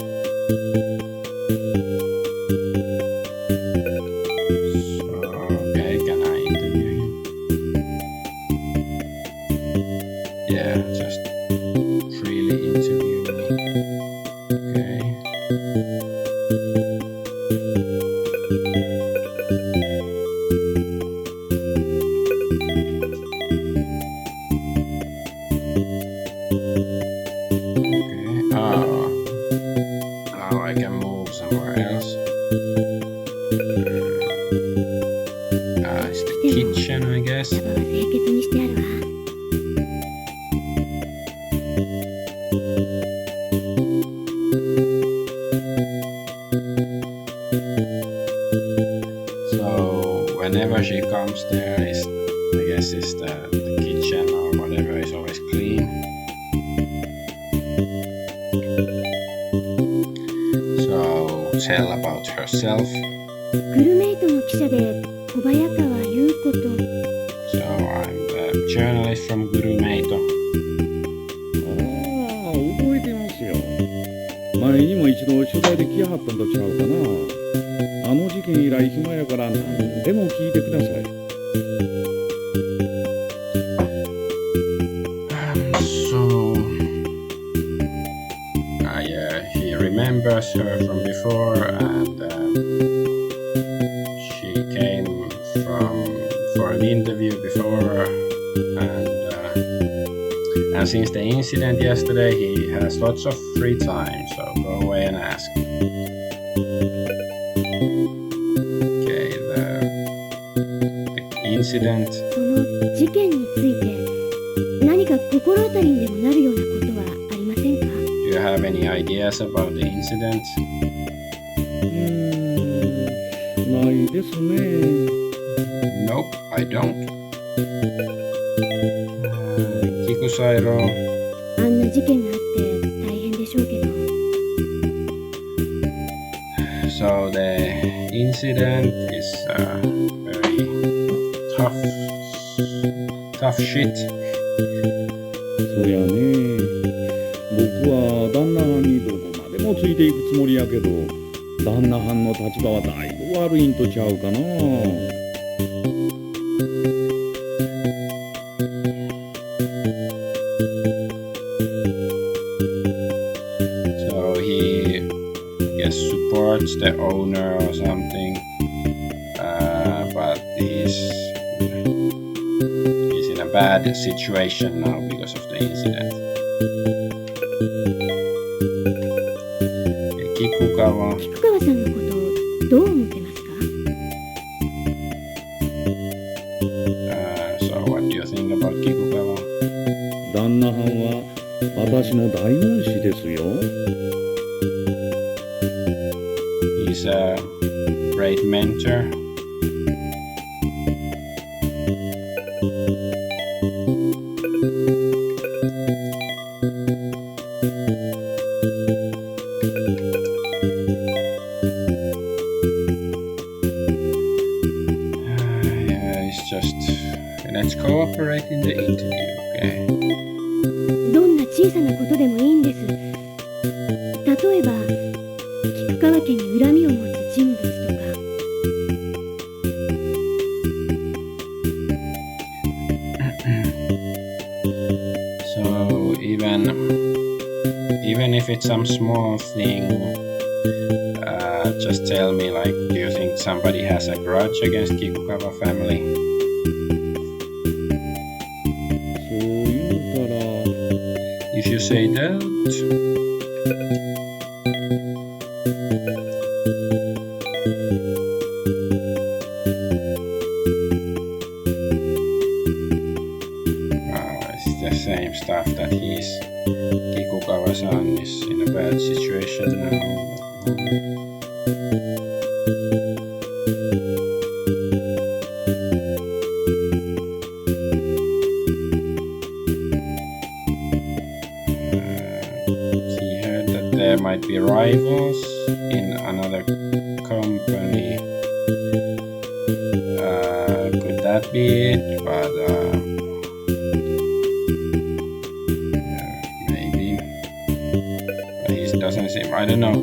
Speaker 1: So, okay, can I interview him? Yeah, just freely interview me. Okay. Now I can move somewhere else. It's the kitchen, I guess.
Speaker 2: 茶葉は清潔にしてあるわ。
Speaker 1: So whenever she comes there, I guess it's the kitchen or whatever is always clean. So tell about herself.
Speaker 2: グルメイトの記者で小早川優子と。
Speaker 1: So I'm the journalist from Gurumeito.
Speaker 6: ああ、覚えてますよ。前にも一度取材で来やはったんとちゃうかな。あの事件以来暇やから何でも聞いてください。
Speaker 1: So he remembers her from before, and she came for an interview before, and since the incident yesterday, he has lots of free time. So go away and ask. Okay, the incident.
Speaker 2: その事件について何か心当たりにでもなるようなことはありませんか？
Speaker 1: Do you have any ideas about the incident?
Speaker 6: ないですね。
Speaker 1: Nope, I don't. Kikusairo.
Speaker 2: あんな事件があって大変でしょうけど。
Speaker 1: So the incident is very tough shit.
Speaker 6: そやね。僕は旦那はんにどこまでもついていくつもりやけど、旦那はんの立場はだいぶ悪いんとちゃうかな。
Speaker 1: So he, I guess, supports the owner or something, but he's in a bad situation now because of the incident. Kikukawa.
Speaker 2: 菊川さんのことをどう思ってますか？
Speaker 1: So what do you think about Kikukawa?
Speaker 6: 旦那はんは私の大恩師ですよ。
Speaker 1: He's a great mentor. Yeah, it's just let's cooperate in the interview, okay?
Speaker 2: どんな小さなことでもいいんです。例えば菊川家に恨みを持つ人物とか。
Speaker 1: So even if it's some small thing, just tell me, like, do you think somebody has a grudge against Kikukawa family?
Speaker 6: そう言うたら、
Speaker 1: If you say that, that Kikugawa-san is in a bad situation now. He heard that there might be rivals in another company. Could that be it? But maybe. But he doesn't seem. I don't know.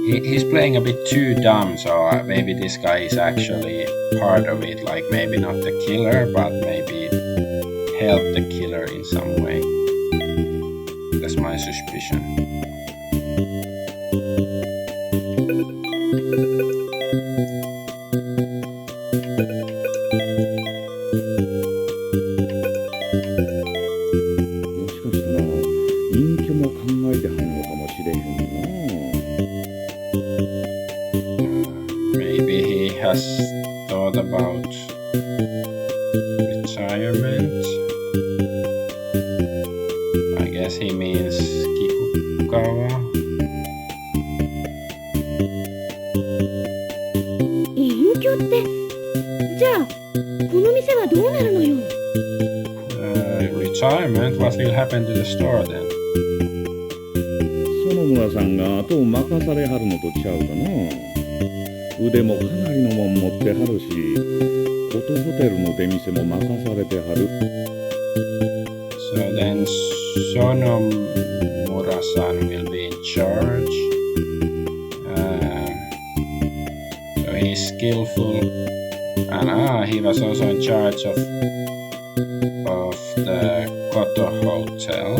Speaker 1: He's playing a bit too dumb, so maybe this guy is actually part of it. Like maybe not the killer, but maybe help the killer in some way. That's my suspicion. Maybe he has thought about retirement. I guess he means Kikugawa.
Speaker 2: 隠居って、じゃあこの店はどうなるのよ。
Speaker 1: Retirement? What will happen to the store then?
Speaker 6: 園村さんが後を任されはるのとちゃうかな。腕もかなりのもん持ってはるし、ことホテルの出店も任されてはる。
Speaker 1: So then Sonomura-san will be in charge. So he's skillful, and he was also in charge of the Koto Hotel.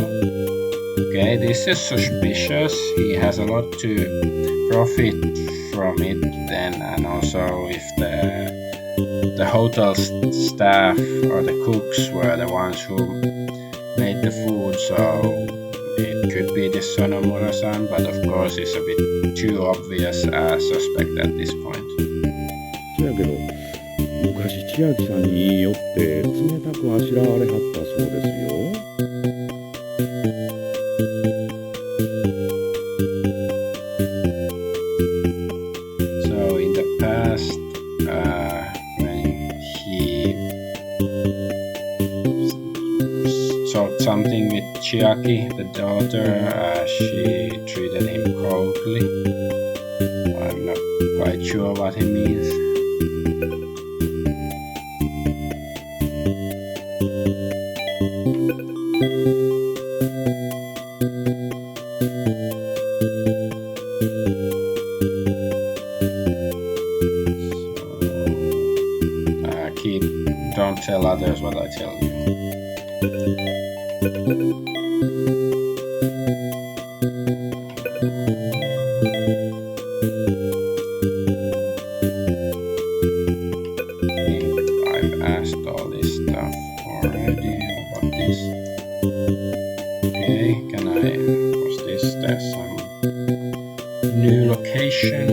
Speaker 1: Okay, this is suspicious. He has a lot to profit from it then, and also if the hotel staff or the cooks were the ones who made the food, so it could be this Sonomura-san, but of course it's a bit too obvious a suspect at this point.
Speaker 6: そやけど昔千秋さんに言い寄って冷たくあしらわれはったそうですよ。
Speaker 1: So in the past, when he sought something with Chiaki, the daughter, she treated him coldly. I'm not quite sure what he means. Don't tell others what I tell you. I've asked all this stuff already about this. Okay, can I... What's this? There's some new location.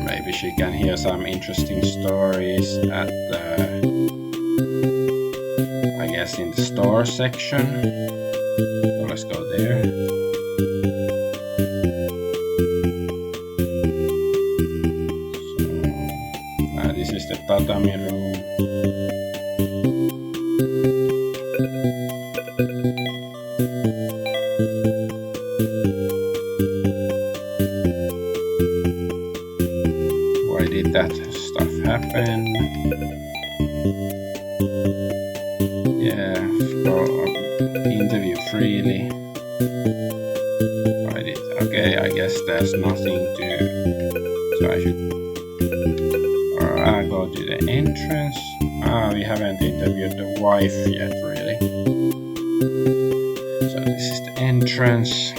Speaker 1: Maybe she can hear some interesting stories at the, I guess, in the store section. So let's go there. So, this is the tatami room. Why did that stuff happen? Yeah, interview freely. Why did... Okay, I guess there's nothing to... So I should... Or I'll go to the entrance. We haven't interviewed the wife yet, really. So this is the entrance.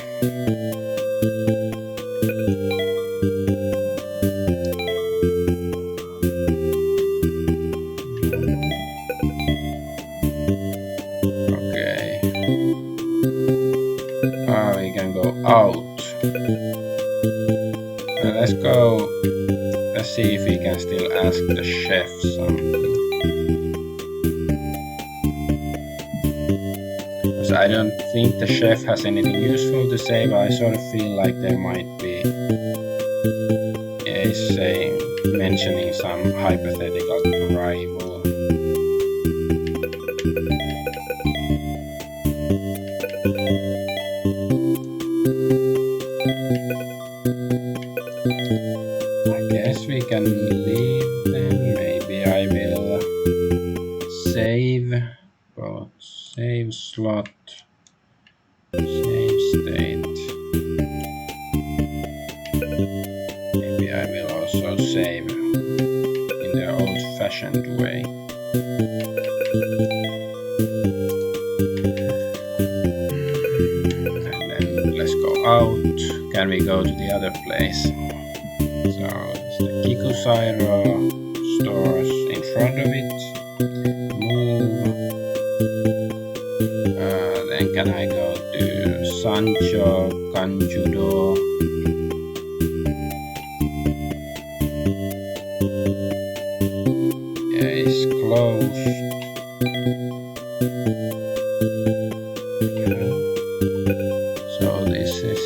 Speaker 1: can still ask the chef something. Because I don't think the chef has anything useful to say, but I sort of feel like there might be saying, mentioning some hypothetical rival. I guess we can leave then. Maybe I will save both save slot, save state. Maybe I will also save in the old-fashioned way. And then let's go out. Can we go to the other place? So it's the Kikusairo stores in front of it. Move. Then can I go to Sancho, Kanjudo? Yeah, it's closed. Yeah. So this is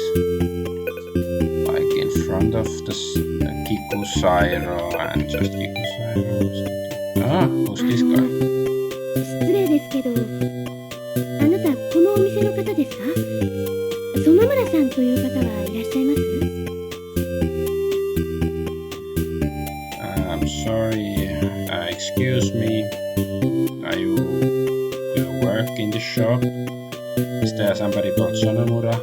Speaker 1: like in front of the Kikusairo and just Kikusairo. Ah, who's this guy?
Speaker 2: 失礼ですけど、あなたこのお店の方ですか？園村さんという方はいらっしゃいます？
Speaker 1: I'm sorry, excuse me. Do you work in the shop? Is there somebody called Sonomura?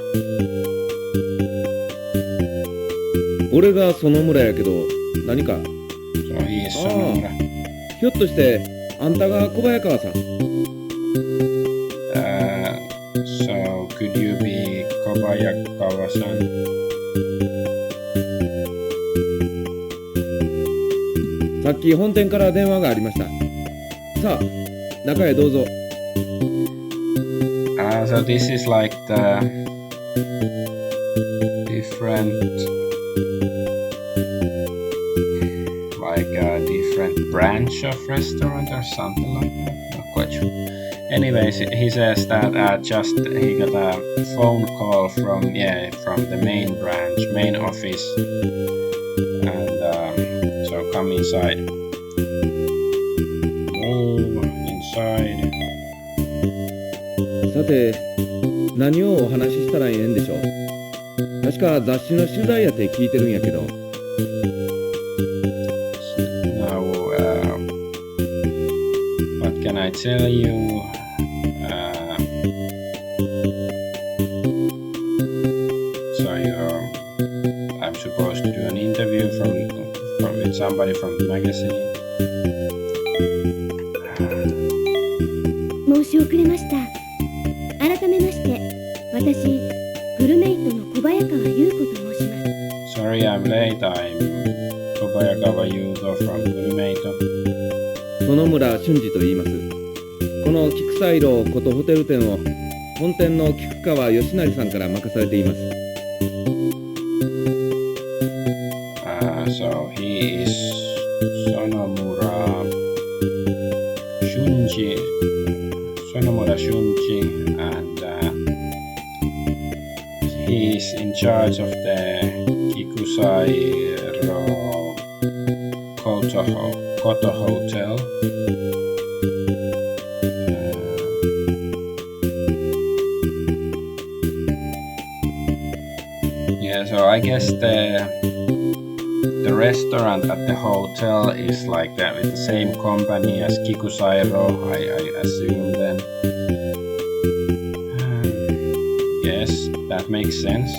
Speaker 6: 俺が園村やけど、何か？
Speaker 1: So he is Sonomura.
Speaker 6: ひょっとしてあんたが小早川さん？
Speaker 1: So could you be Kobayakawa-san?
Speaker 6: さっき本店から電話がありました。さあ、中へどうぞ。
Speaker 1: So this is like the different, like a different branch of restaurant or something like that. Not quite sure. Anyways, he says that just he got a phone call from the main branch, main office, and so come inside. Move inside.
Speaker 6: さて、何をお話ししたらええんでしょう。確か雑誌の取材やって聞いてるんやけど。
Speaker 1: Now, what can I tell you? I'm supposed to do an interview with somebody from the magazine.
Speaker 2: 申し遅れました。改めまして、私、グルメイトの小早川優子と申します。
Speaker 1: Sorry I'm late. I'm Kobayakawa Yugo from Gurumeito.
Speaker 6: 園村俊二と言います。この菊サイロことホテル店を本店の菊川義成さんから任されています。
Speaker 1: So he is Sonomura Shunji, and he is in charge of the Kikusairo Koto Hotel. Yeah, so I guess the restaurant at the hotel is like that with the same company as Kikusairo, I assume then. Yes, that makes sense.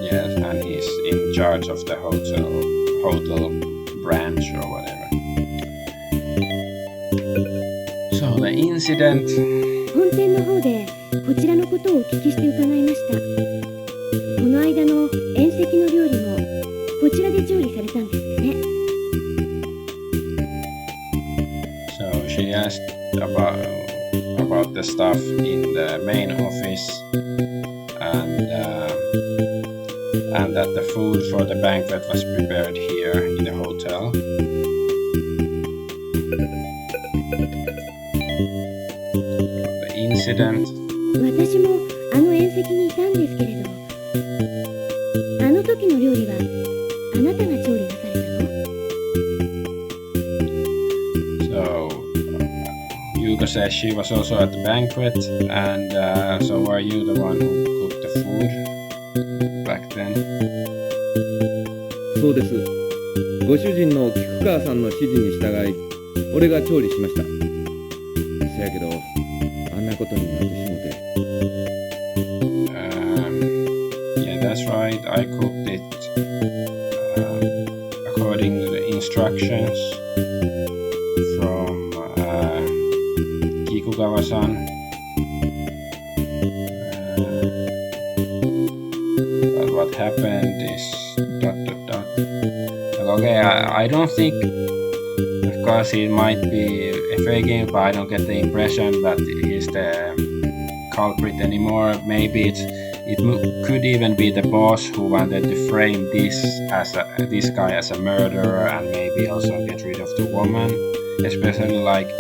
Speaker 1: Yes, and he's in charge of the hotel branch or whatever. So the incident.
Speaker 2: 本店の方でこちらのことをお聞きして伺いました。この間の宴席の料理もこちらで調理されたんですってね。
Speaker 1: So she asked about about the stuff in the main office, and that the food for the banquet was prepared here in the hotel. The incident.
Speaker 2: 私もあの宴席にいたんですけれど、あの時の料理はあなたが調理なされたの？
Speaker 1: So Yuko says she was also at the banquet, and so were you the one who cooked the food back then?
Speaker 6: そうです。ご主人の菊川さんの指示に従い、俺が調理しました。せやけど、あんなことになってしもて。
Speaker 1: Yeah, that's right. I cooked it according to the instructions from Kikugawa-san. But what happened is okay, I don't think, of course, it might be a fake game, but I don't get the impression that he's the culprit anymore. Maybe it could even be the boss who wanted to frame this guy as a murderer, and maybe also get rid of the woman, especially like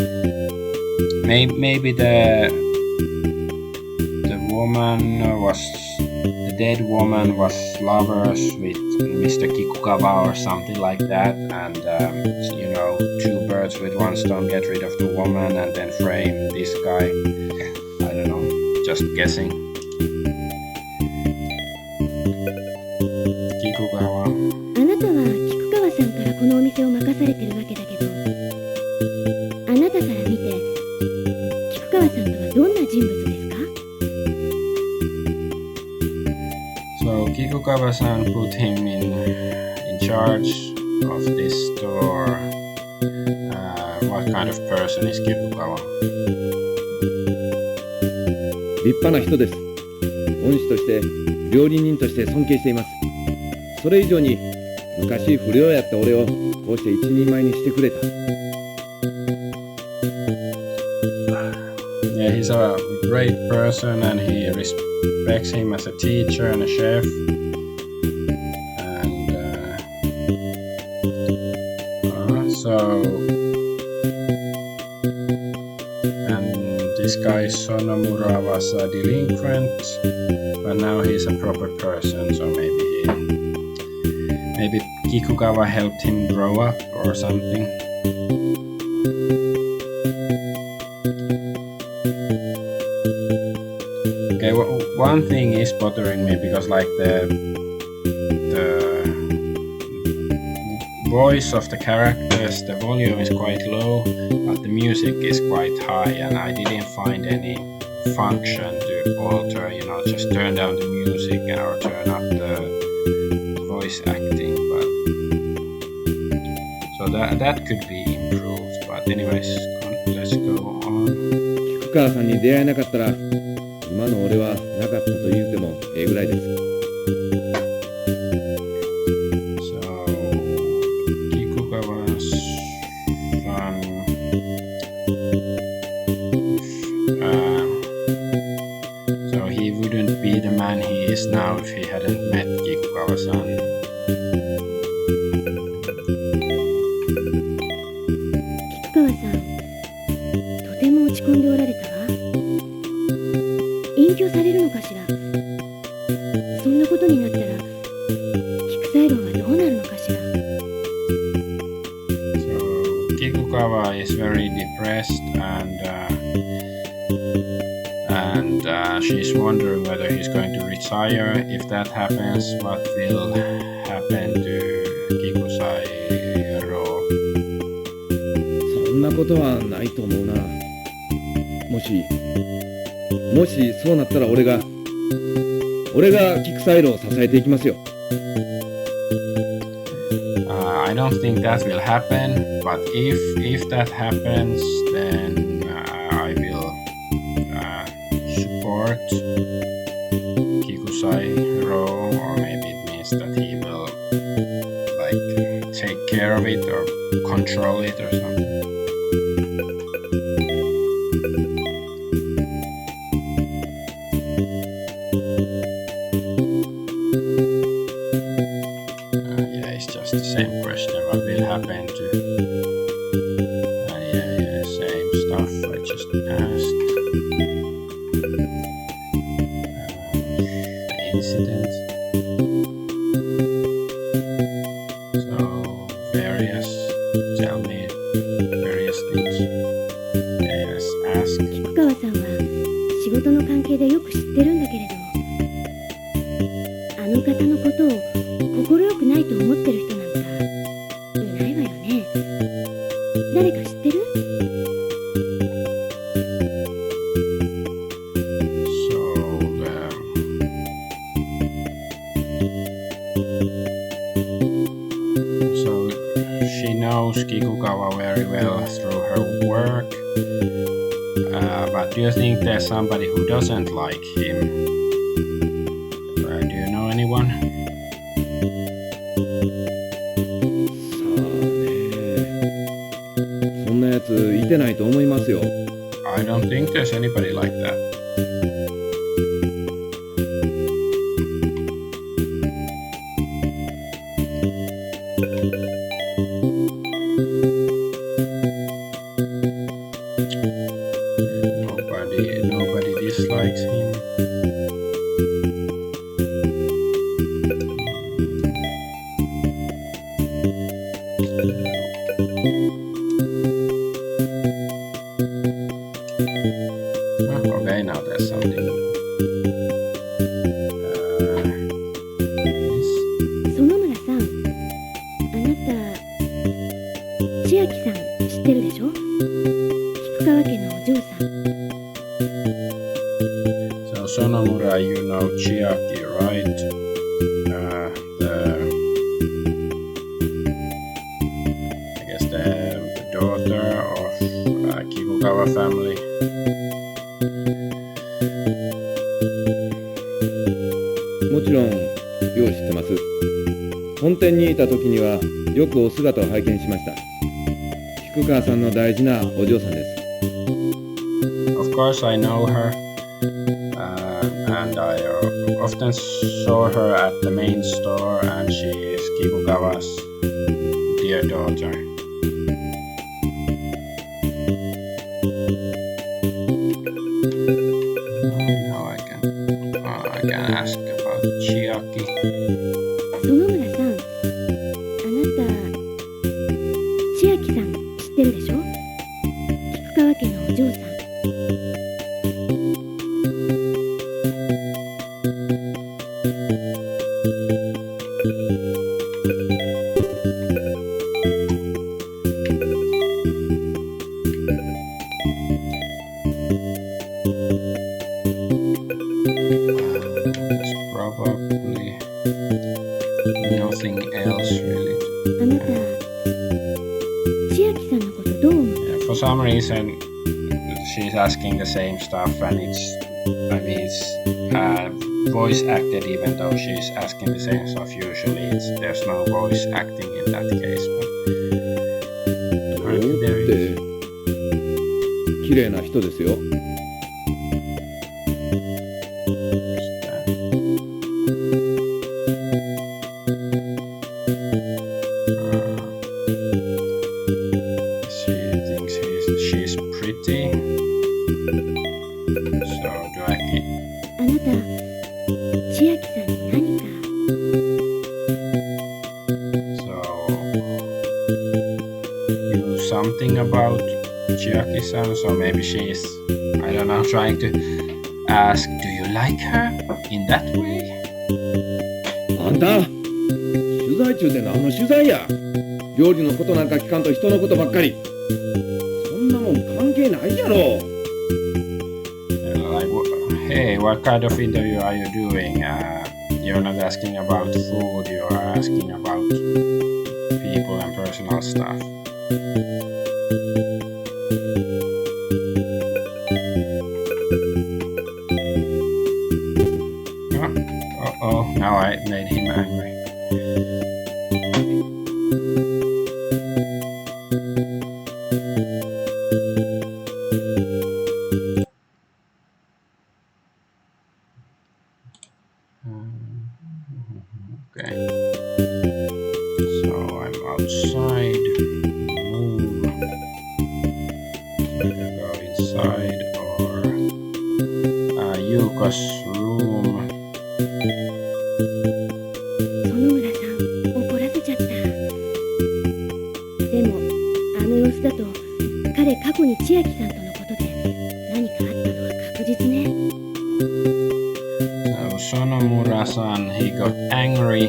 Speaker 1: maybe the dead woman was lovers with Mr. Kikugawa or something like that, and two birds with one stone, get rid of the woman and then frame this guy. I don't know, just guessing. Kikugawa.
Speaker 2: あなたは菊川さんからこのお店を任されてるわけだけど、あなたから見て菊川さんとはどんな人物ですか？
Speaker 1: So Kikugawa-san put him in charge of this store. What kind of person is Kikugawa?
Speaker 6: 立派な人です。恩師として料理人として尊敬しています。それ以上に昔不良やった俺をこうして一人前にしてくれた。
Speaker 1: Yeah, he's a great person, and he respects him as a teacher and a chef. And this guy Sonomura was a delinquent, but now he's a proper person. So maybe Kikugawa helped him grow up or something. Okay, well, one thing is bothering me, because like the voice of the characters, the volume is quite low, but the music is quite high, and I didn't find any function to alter, just turn down the music or turn up the voice acting, but so that could be improved. But anyways, let's go on.
Speaker 6: 菊川さんに出会えなかったら今の俺はなかったと言うてもええぐらいです。
Speaker 1: Now if he hadn't met Kikugawa-san.
Speaker 2: 菊川さん、とても落ち込んでおられたわ。隠居されるのかしら。そんなことになったら菊西郎はどうなるのかしら。
Speaker 1: So Kikugawa is very depressed, and she's wondering whether he's going to retire. If that happens, what will happen to Kikusai-ro?
Speaker 6: そんなことはないと思うな。もしそうなったら俺が菊西郎を支えていきますよ。
Speaker 1: I don't think that will happen, but if that happens, then I will support Kikusai-ro, or maybe it means that he will take care of it or control it or something.
Speaker 2: 事の関係でよく知ってるんだけれど、あの方のことを快くないと思ってる人なんかいないわよね。誰か知ってる？
Speaker 1: So she knows Kikugawa very well through her work. But do you think there's somebody who doesn't like him? Do you know anyone?
Speaker 6: さあね、そんなやついてないと思いますよ。
Speaker 1: I don't think there's anybody like that. Nobody dislikes him. Okay, now there's something. Yes.
Speaker 2: 園村さん、あなた千秋さん知ってるでしょ？菊川家のお嬢さん。
Speaker 1: So Sonomura, you know Chiaki, right? I guess the daughter of Kikugawa family.
Speaker 6: もちろんよう知ってます。本店にいた時にはよくお姿を拝見しました。菊川さんの大事なお嬢さんです。
Speaker 1: Of course, I know her, and I often saw her at the main store, and she is Kikugawa's dear daughter. Now I can ask about Chiaki.
Speaker 2: 園村さん、あなた千秋さん知ってるでしょ？菊川家のお嬢さん。
Speaker 1: There's probably nothing else really.
Speaker 2: あなた千秋さんのことどう思う？
Speaker 1: Yeah, for some reason, she's asking the same stuff, and it's voice acted, even though she's asking the same stuff. Usually, there's no voice acting in that case. But
Speaker 6: どうって綺麗な人ですよ。
Speaker 1: she thinks she's pretty. So do I?
Speaker 2: あなた千秋さんに何か？
Speaker 1: So you something about Chiaki-san? So maybe she's, I don't know, trying to ask, do you like her in that way?
Speaker 6: あんた取材中で何の取材や。料理のことなんか聞かんと人のことばっかり。そんなもん関係ないやろ。
Speaker 1: Like, hey, what kind of interview are you doing? You're not asking about food, you're asking about people and personal stuff. Oh, now I made him angry. Okay. So I'm outside. Move. Either go inside or Yuka's room.
Speaker 2: 園村さん怒らせちゃった。でもあの様子だと彼過去に千秋さんとのことで何かあったのは確実ね。
Speaker 1: So Sonomura-san, he got angry.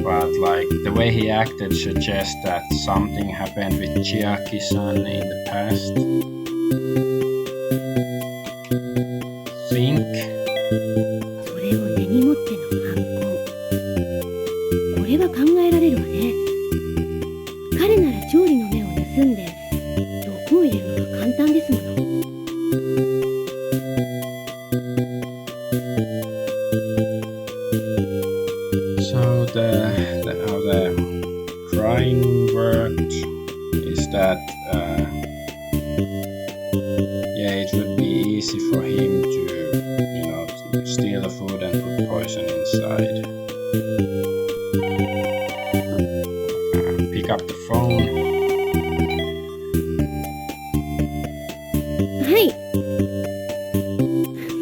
Speaker 1: But like the way he acted suggests that something happened with Chiaki-san in the past. Think.
Speaker 2: それを根に持っての犯行。これは考えられるわね。彼なら調理の目を盗んで毒を入れるのが簡単ですもの。
Speaker 1: So how the crying worked is that yeah, it would be easy for him to steal the food and put poison inside. Pick up the phone.
Speaker 2: はい。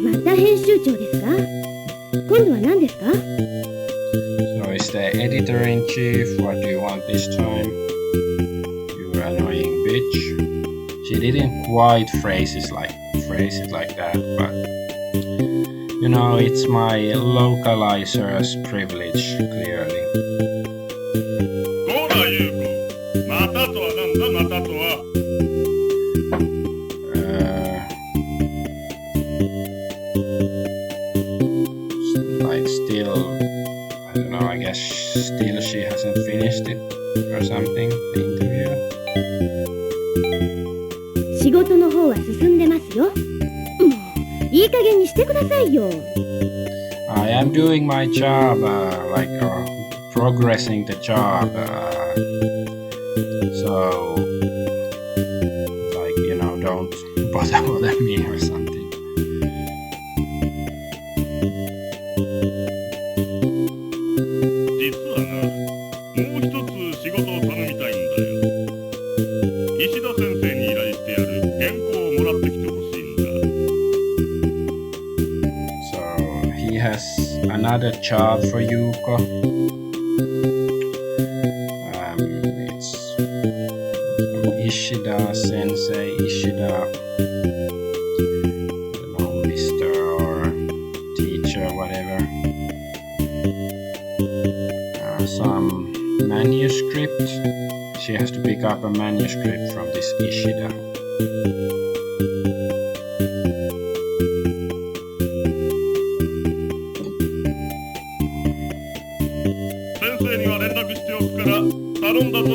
Speaker 2: また編集長ですか？今度は何ですか？
Speaker 1: So is the editor-in-chief, what do you want this time? You annoying bitch. She didn't quite phrase it like that, but it's my localizer's privilege, clearly.
Speaker 3: どうだ、ユウコ。またとはなんだ、またとは。
Speaker 1: Like still, I don't know, I guess still she hasn't finished it or something, the interview.
Speaker 2: 仕事の方は進んでますよ。もういい加減にしてくださいよ。
Speaker 1: I am doing my job, progressing the job, so don't bother me or something.
Speaker 3: 実はな、もう一つ仕事を頼みたいんだよ。石田先生に依頼してやる原稿をもらってきてほしいんだ。
Speaker 1: So he has another job for Yuko. It's Ishida Sensei, Ishida, I don't know, Mr. or teacher, whatever. Some manuscript. She has to pick up a manuscript from this Ishida.
Speaker 3: 先生には連絡しておくから頼んだぞ。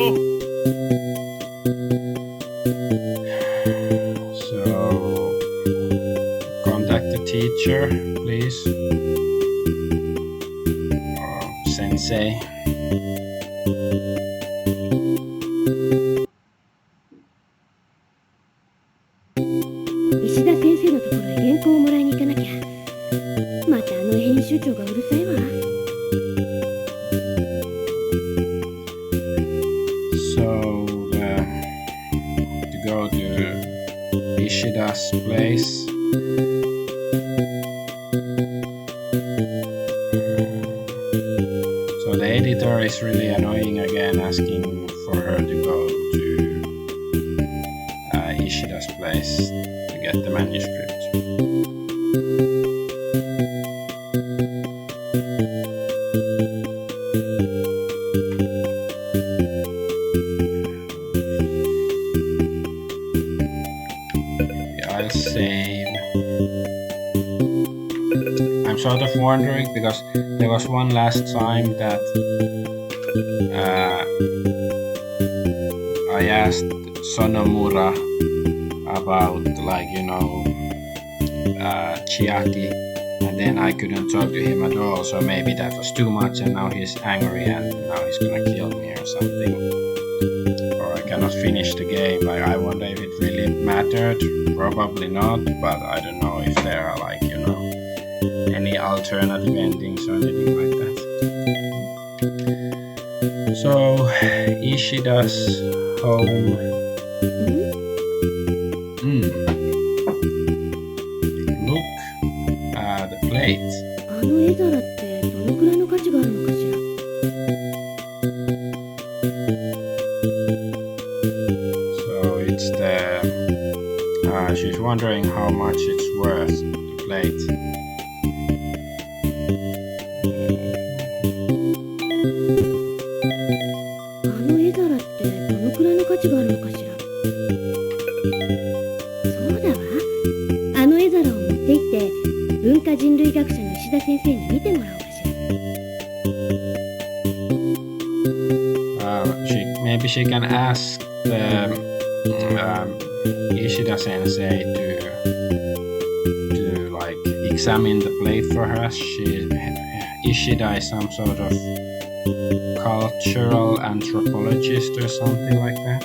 Speaker 1: So contact the teacher, please. Or sensei.
Speaker 2: 石田先生のところへ原稿をもらいに行かなきゃ。またあの編集長がうるさいわ。
Speaker 1: So to go to Ishida's place. So the editor is really annoying again, asking for her to go to Ishida's place to get the manuscript. Yeah, I'll save. I'm sort of wondering because there was one last time that I asked Sonomura about Chiaki, and then I couldn't talk to him at all, so maybe that was too much and now he's angry and now he's gonna kill me or something, or I cannot finish the game. I wonder if it really mattered. Probably not, but I don't know if there are any alternative endings or anything like that. So Ishida's home. Look at the plate.
Speaker 2: あの絵皿ってどのくらいの価値があるのかしら。
Speaker 1: So it's the she's wondering how much it's worth, the plate.
Speaker 2: あの絵皿ってどのくらいの価値があるのかしら。そうだわ。あの絵皿を持って行って文化人類学者の石田先生に見てもらおうかしら。
Speaker 1: Maybe she can ask the Ishida sensei to like examine the plate for her. Ishida is some sort of cultural anthropologist or something like that.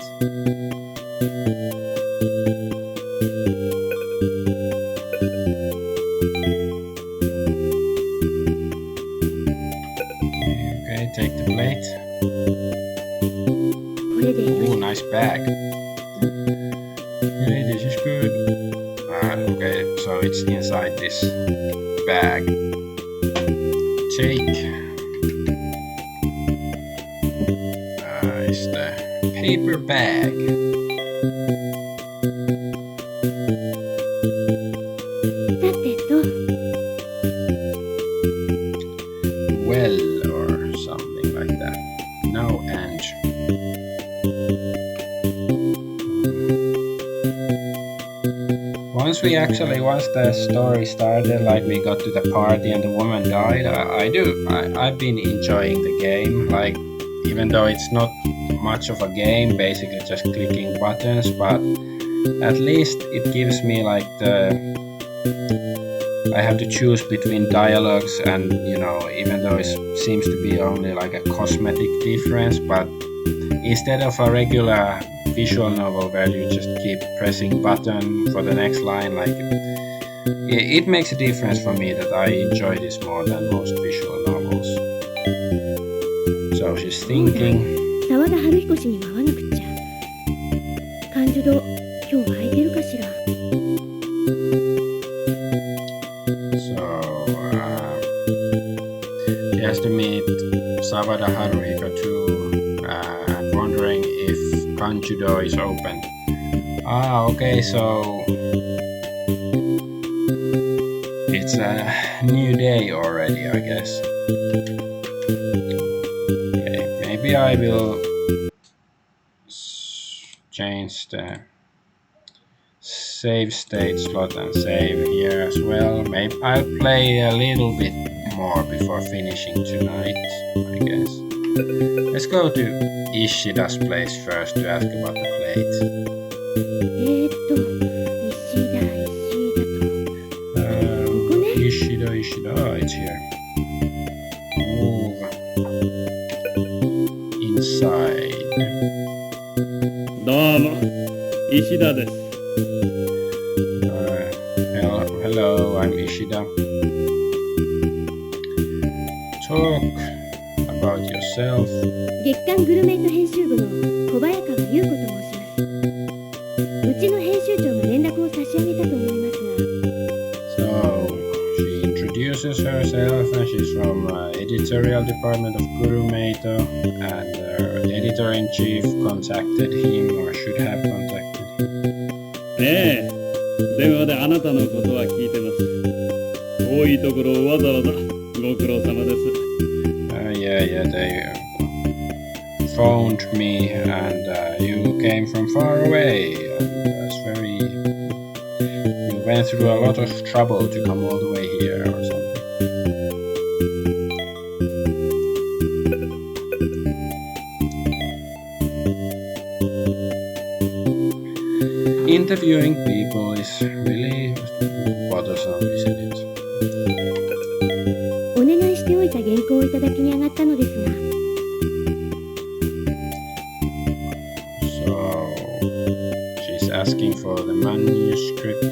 Speaker 1: Okay, take the plate.
Speaker 2: これでよし。
Speaker 1: Oh, nice bag. Okay, this is good. Okay, so it's inside this bag. Take. Is the paper bag. Well, or something like that. No and. Once the story started, like we got to the party and the woman died, I've been enjoying the game, like even though it's not much of a game, basically just clicking buttons, but at least it gives me like I have to choose between dialogues and, even though it seems to be only like a cosmetic difference, but instead of a regular visual novel where you just keep pressing button for the next line, like it makes a difference for me that I enjoy this more than most visual novels. So she's thinking.
Speaker 2: 沢田春彦氏にも会わなくっちゃ。感受度、今日は空いてるかしら。
Speaker 1: So she has to meet Savada Haruhiko too, wondering if Kanjudo is open. Okay, so it's a new day already, I guess. Okay, maybe I will change the save state slot and save here as well. Maybe I'll play a little bit more before finishing tonight, I guess. Let's go to Ishida's place first to ask about the plate. 石田と。Ishida, it's here. Move inside.
Speaker 6: どうも、石田です。
Speaker 1: Hello, I'm Ishida. Talk about yourself.
Speaker 2: 月刊グルメイト編集部の小早川優子と申します。うちの編集長が連絡を差し上げたと思いますが。
Speaker 1: So she introduces herself and she's from editorial department of Gurumeito, and editor-in-chief contacted him or should have contacted him.
Speaker 6: ええ、電話であなたのことは聞いてます。遠いところをわざわざご苦労様です。
Speaker 1: Yeah, they phoned me and you came from far away and you went through a lot of trouble to come all the way here or something. Interviewing people is really bothersome, isn't it?
Speaker 2: お願いしておいた原稿をいただきに上がったのですが。
Speaker 1: So she's asking for the manuscript.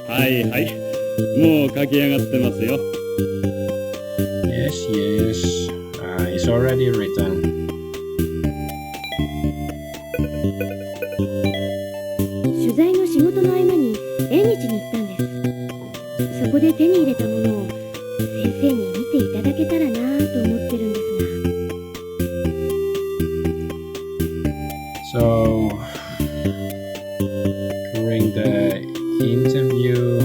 Speaker 6: はいはい、もう書き上がってますよ。
Speaker 1: Yes, it's already written.
Speaker 2: 取材の仕事の合間に縁日に行ったんです。そこで手に入れたものを先生に見ていただけたらなぁと思ってるんですが。
Speaker 1: So during the interview,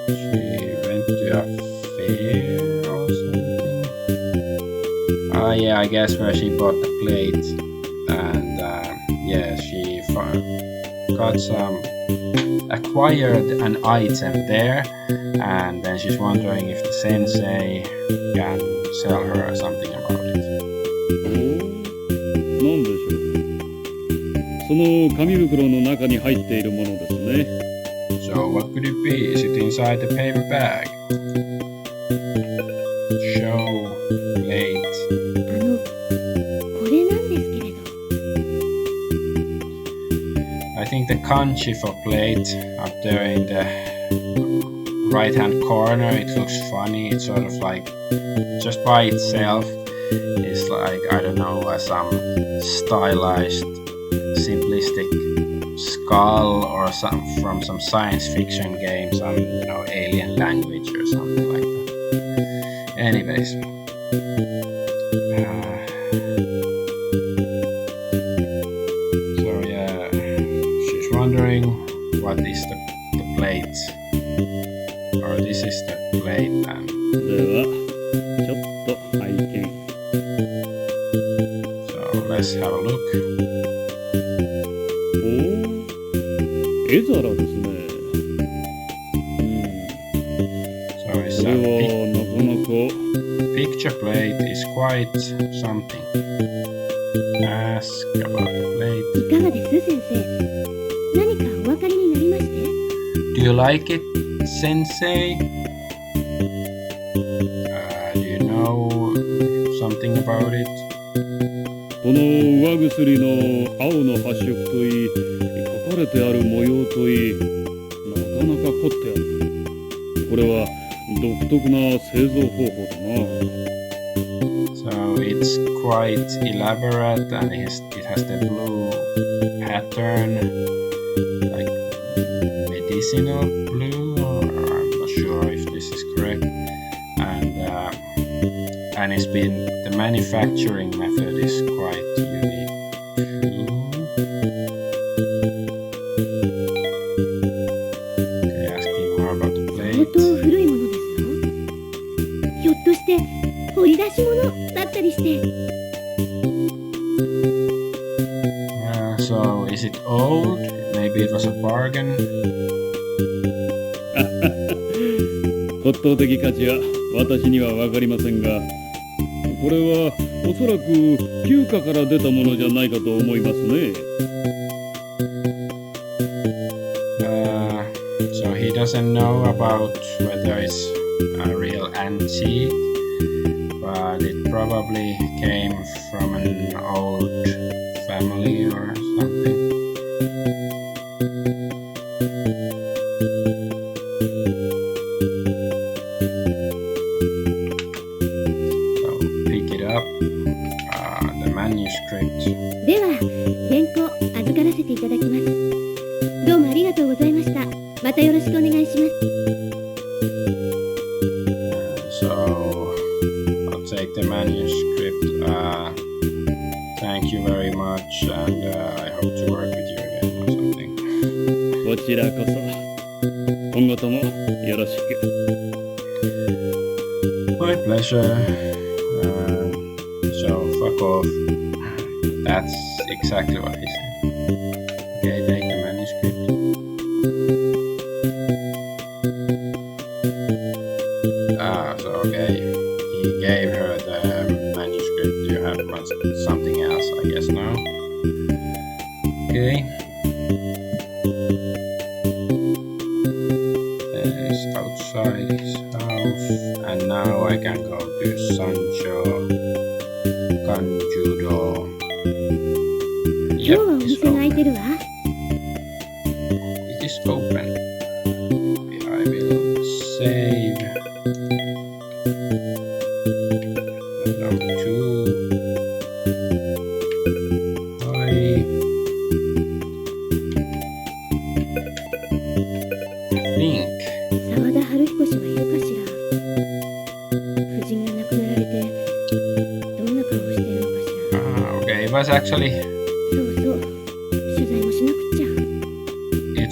Speaker 1: she went to a fair or something. Yeah, I guess where she bought the plate, and yeah, she acquired an item there, and then she's wondering if the sensei can sell her something about it.
Speaker 6: なんでしょう。その紙袋の中に入っているものですね。
Speaker 1: So what could it be? Is it inside the paper bag? Show plate.
Speaker 2: これなんですけれど。
Speaker 1: I think the kanji for plate up there in the right hand corner, it looks funny. It's sort of like, just by itself, it's like, I don't know, some stylized, simplistic skull or some from some science fiction game, some alien language or something like that. Anyways, so yeah, she's wondering what is the plate, or this is the plate, and
Speaker 6: では、ちょっと拝見。
Speaker 1: so let's have a look.
Speaker 6: エザラですね。
Speaker 1: So it's
Speaker 6: これ
Speaker 1: a
Speaker 6: はなかなか
Speaker 1: picture plate is quite something. Ask about the plate.
Speaker 2: いかがです先生。何かお分かりになりまして。
Speaker 1: Do you like it, Sensei? Do you know something about it?
Speaker 6: この上薬の青の発色といい、書かれてある模様といい、なかなか凝ってある。これは独特な製造方法だな。
Speaker 1: So it's quite elaborate, and it has the blue pattern, like medicinal blue, or I'm not sure if this is correct. And the manufacturing method is quite unique. Okay, asking more about the
Speaker 2: 相
Speaker 1: plate.
Speaker 2: 当古いものですの。ひょっとして掘り出し物だったりして。
Speaker 1: So is it old? Maybe it was a bargain.
Speaker 6: 骨董的価値は私には分かりませんが、これはおそらく旧家から出たものじゃないかと思いますね。
Speaker 1: So he doesn't know about whether it's a real antique, but it probably came from an old family or something. So pick it up, the manuscript.
Speaker 2: では原稿預からせていただきます。どうもありがとうございました。またよろしくお願いします。
Speaker 1: So I'll take the manuscript. Thank you very much, and I hope to work with you again or something.
Speaker 6: こちらこそ今後ともよろしく。
Speaker 1: My pleasure. So fuck off. That's exactly what he said. Okay, take the manuscript. So okay, he gave her the manuscript. You have something else, I guess, now. Okay. There's outside his house, and now I can go to Sancho Kanjudo.
Speaker 2: 今日はお
Speaker 1: Yep, it's
Speaker 2: 店が開いて
Speaker 1: open.
Speaker 2: るわ。
Speaker 1: It is open. I will save. Number 2. Hi. I think.
Speaker 2: 沢田春彦氏はいるかしら。夫人が亡くなられてどんな顔をしているのかしら。
Speaker 1: Okay, it was actually.
Speaker 2: そうそう、取材もしなくっちゃ。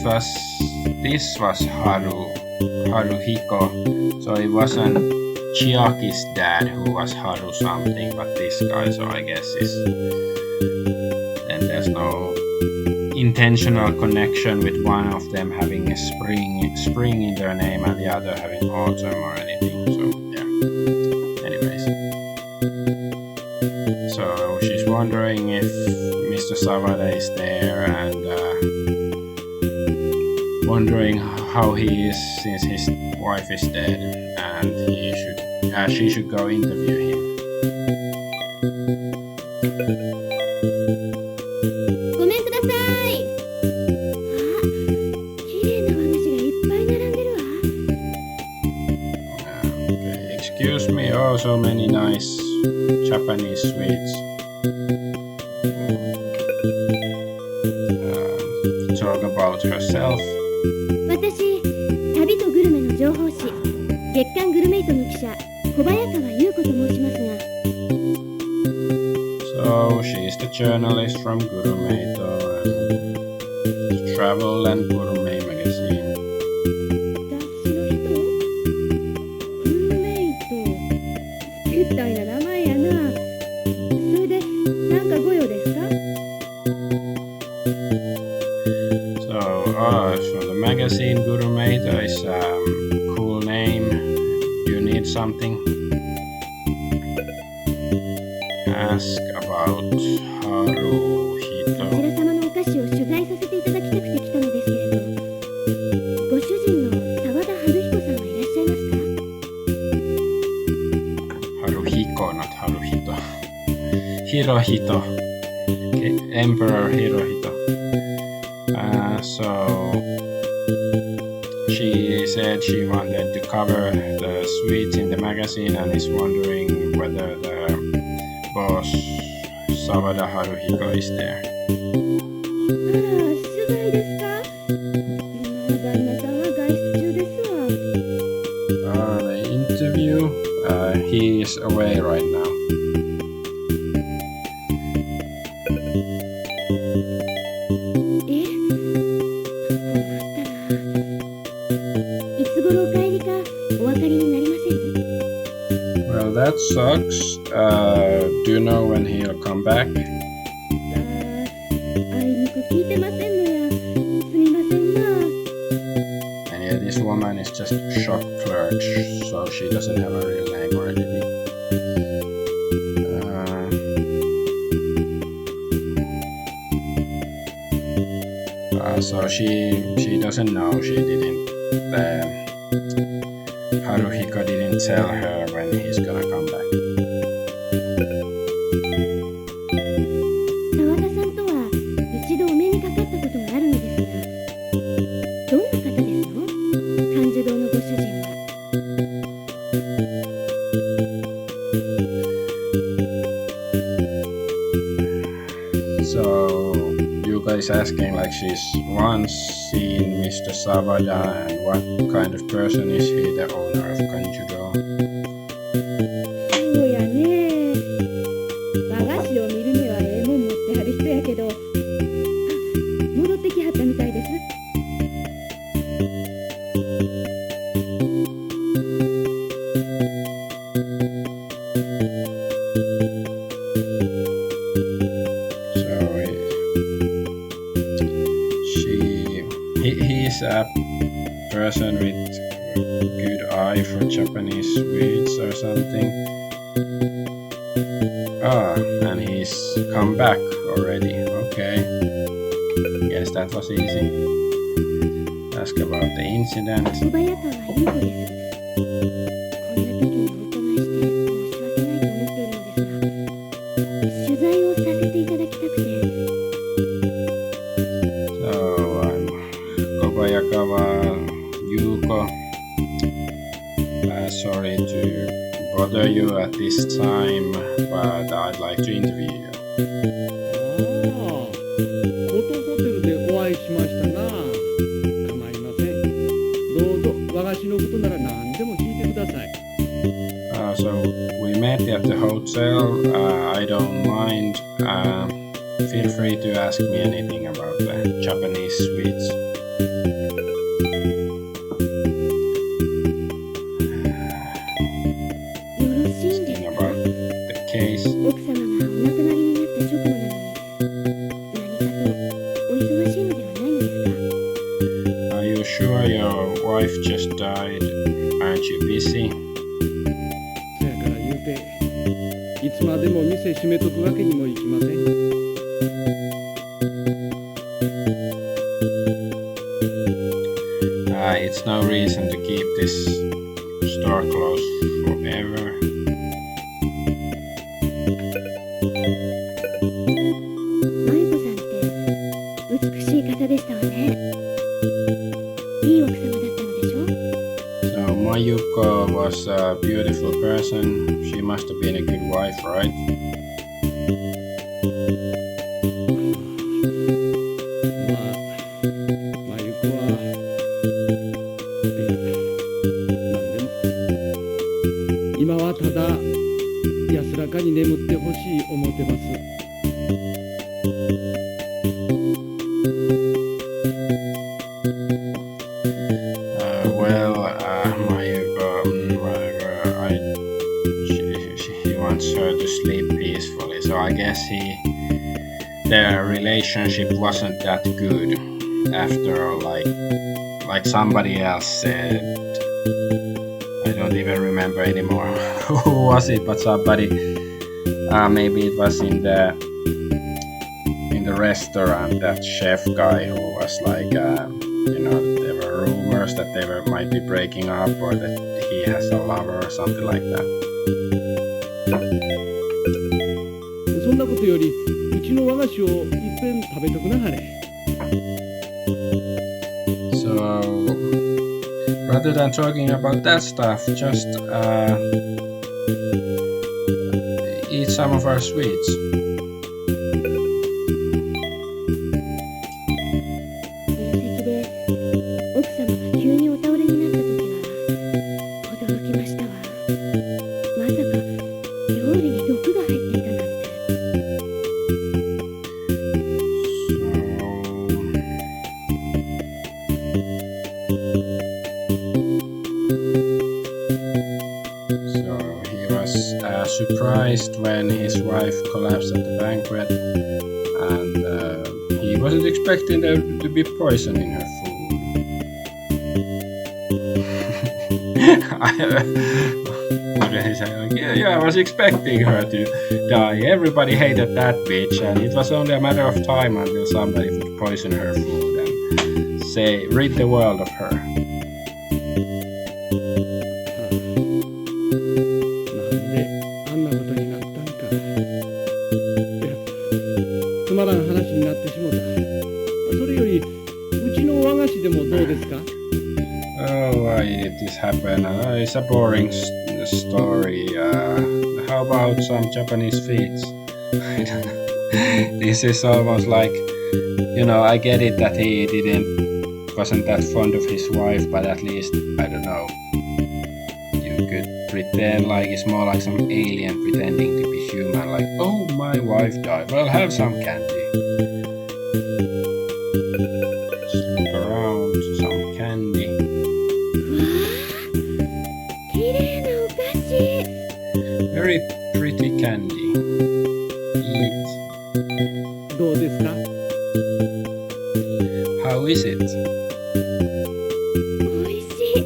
Speaker 1: was Haruhiko, so it wasn't Chiaki's dad who was Haru something, but this guy, so I guess then there's no intentional connection with one of them having a spring in their name and the other having autumn or anything, so yeah. Anyways. So she's wondering if Mr. Sawada is there and wondering how he is since his wife is dead, and she should go interview him.
Speaker 2: ごめんください。あ、綺麗な和菓子がいっぱい並んでるわ。
Speaker 1: Okay, excuse me, oh, so many nice Japanese sweets. Talk about herself.
Speaker 2: 私、旅とグルメの情報誌、月刊グルメイトの記者、小早川優子と申しますが。
Speaker 1: So she's the journalist from Gurumeito and Travel and Gourmet magazine.
Speaker 2: 雑誌の人？グルメイト。けったいな名前やな。それで、なんかご用ですか？
Speaker 1: So the magazine Gurumeito is a cool name. You need something? Ask about
Speaker 2: こち
Speaker 1: Haruhito.
Speaker 2: ら様のお菓子を取材させていただきたくて来たのですけれど、ご主人の沢田春彦さんはいらっしゃいますか？
Speaker 1: Haruhiko, not Haruhito. Hirohito. Okay, Emperor Hirohito. So she said she wanted to cover the sweets in the magazine and is wondering whether the boss Sawada Haruhiko is there.
Speaker 2: あら、取材ですか？旦那さんは外出中ですわ。
Speaker 1: The interview? He is away right now.
Speaker 2: え？困ったな。いつ頃お帰りかお分かりになりません？
Speaker 1: Well, that sucks. Do you know when he'll come back?
Speaker 2: あいにく聞いてませんのや。すみませんな。
Speaker 1: And yeah, this woman is just shop clerk, so she doesn't have a real name or anything. So she doesn't know. She didn't. Haruhiko didn't tell her when he's gonna come back.
Speaker 2: 沢田さんとは一度お目にかかったことがあるのですが、どんな方ですの？漢樹堂のご主人は。
Speaker 1: So you guys asking like she's once seen Mr. Sawada and what kind of person is he, the owner of Kanjudo?
Speaker 2: そうやね。和菓子を見る目はええもん持ってはる人やけど、あ、戻ってきはったみたいです。
Speaker 1: He's a person with good eye for Japanese sweets or something. And he's come back already. Okay. Guess that was easy. Ask about the incident.
Speaker 2: 小早川優子です。こんな時にお伺いして申し訳ないと思っているのですが、取材をさせていただきたくて。
Speaker 1: So I'm Kobayakawa Yuko. Sorry to bother you at this time, but I'd like to interview you.
Speaker 6: コトホテルでお会いしましたな。構いません。どうぞ和菓子のことなら何でも聞いてください。
Speaker 1: So we met at the hotel. I don't mind. Feel free to ask me anything about the Japanese sweets. wife just died. Aren't you busy?
Speaker 6: そやから言うていつまでも店閉めとくわけにもいきません。
Speaker 1: It's no reason to keep this store closed forever.
Speaker 2: マユコさんって美しい方でしたわね。いい奥様だったのでしょ？
Speaker 1: So Mayuko was a beautiful person. She must have been a good wife, right?
Speaker 6: まあゆこはなんでも今はただ安らかに眠ってほしい思ってます。
Speaker 1: He wants her to sleep peacefully. So I guess their relationship wasn't that good after all. Like somebody else said. I don't even remember anymore who was it, but somebody. Maybe it was in the restaurant, that chef guy who was like, there were rumors that they might be breaking up or that he has a lover or something like that.
Speaker 6: そんなことよりうちの和菓子をいっぺん食べとくなはれ。
Speaker 1: So rather than talking about that stuff, just eat some of our sweets.
Speaker 2: 宴席で奥様が急にお倒れになった時は驚きましたわ。まさか料理に毒が入っていたなんて。
Speaker 1: So he was surprised when his wife collapsed at the banquet, and he wasn't expecting there to be poison in her food. What did he say? Like, yeah, I was expecting her to die. Everybody hated that bitch, and it was only a matter of time until somebody would poison her food and rid the world of her.
Speaker 6: なんであんなことになったんか。いやつまらん話になってしもた。それよりうちの和菓子でもどうですか？
Speaker 1: Oh, why did this happen? It's a boring story. How about some Japanese feats? I don't know. This is almost like, I get it that he wasn't that fond of his wife, but at least, I don't know, you could pretend like it's more like some alien pretending to be human, like, oh, my wife died, well, have some candy. Just look around, some candy.
Speaker 2: 綺麗なお菓子。
Speaker 1: Very pretty candy. Eat.
Speaker 6: どうですか？
Speaker 1: How is it?
Speaker 2: おいしい。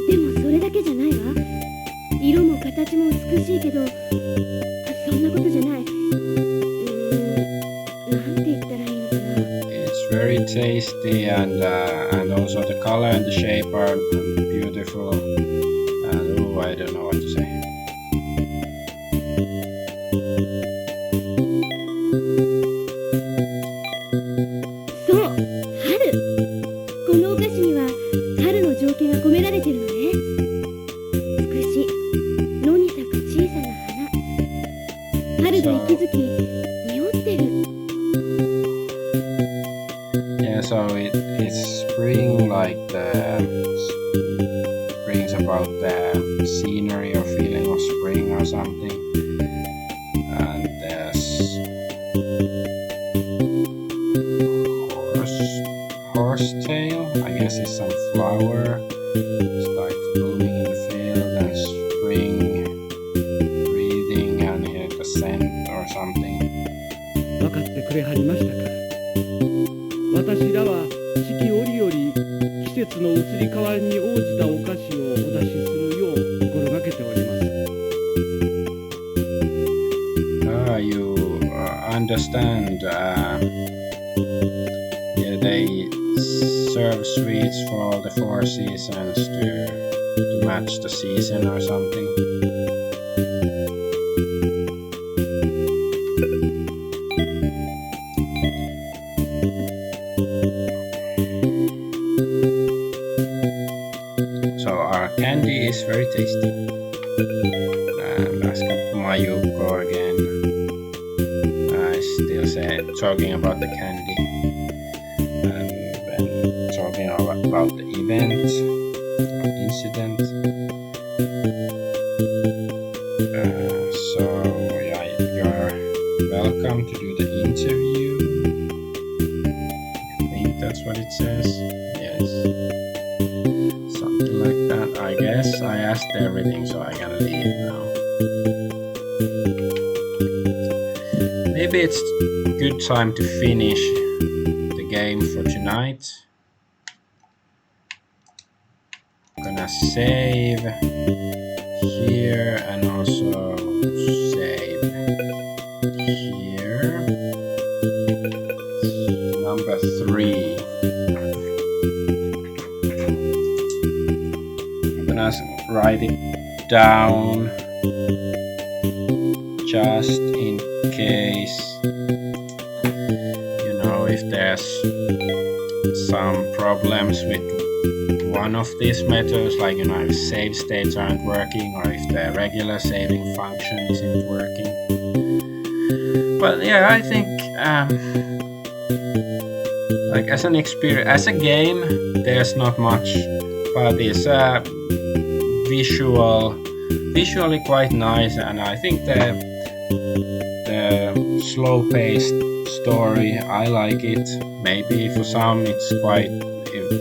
Speaker 2: でもそれだけじゃないわ。色も形も美しいけど、そんなことじゃない。なんて言ったらいいのかな。
Speaker 1: It's very tasty, and also the color and the shape are beautiful. And I don't know what to say.
Speaker 2: そう、春。このお菓子には春の情景が込められてるのね。美しい野に咲く小さな花。春が息づき匂ってる。
Speaker 1: Yeah, so it's spring, like brings about the scenery or feeling of spring or something. And there's horsetail, I guess it's some flower. It's like blooming in the field, and spring breathing, and here the scent or something.
Speaker 6: 分かってくれはりましたか？私らは四季折々季節
Speaker 5: 移り変わりに応じたお菓子をお出しするよう心がけております。
Speaker 1: You understand. Yeah, they serve sweets for the 4 seasons to match the season or something. So our candy is very tasty. And ask Mayuko again. Still talking about the candy. And then talking about the event, incident. So yeah, you're welcome to do the interview. I think that's what it says. Yes. Something like that. I guess I asked everything, so I can leave now. Maybe it's a good time to finish the game for tonight. I'm gonna save here and also save here. Number 3. I'm gonna write it down just in case, if there's some problems with one of these methods, like if save states aren't working or if the regular saving function isn't working. But yeah, I think like as an experience, as a game, there's not much, but it's visually quite nice, and I think the slow-paced story, I like it. Maybe for some it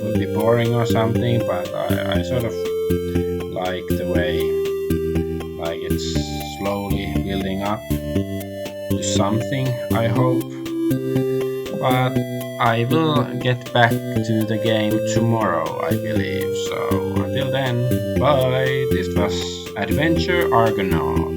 Speaker 1: would be boring or something, but I sort of like the way it's slowly building up to something, I hope. But I will get back to the game tomorrow, I believe. So until then, bye. This was Adventure Argonaut.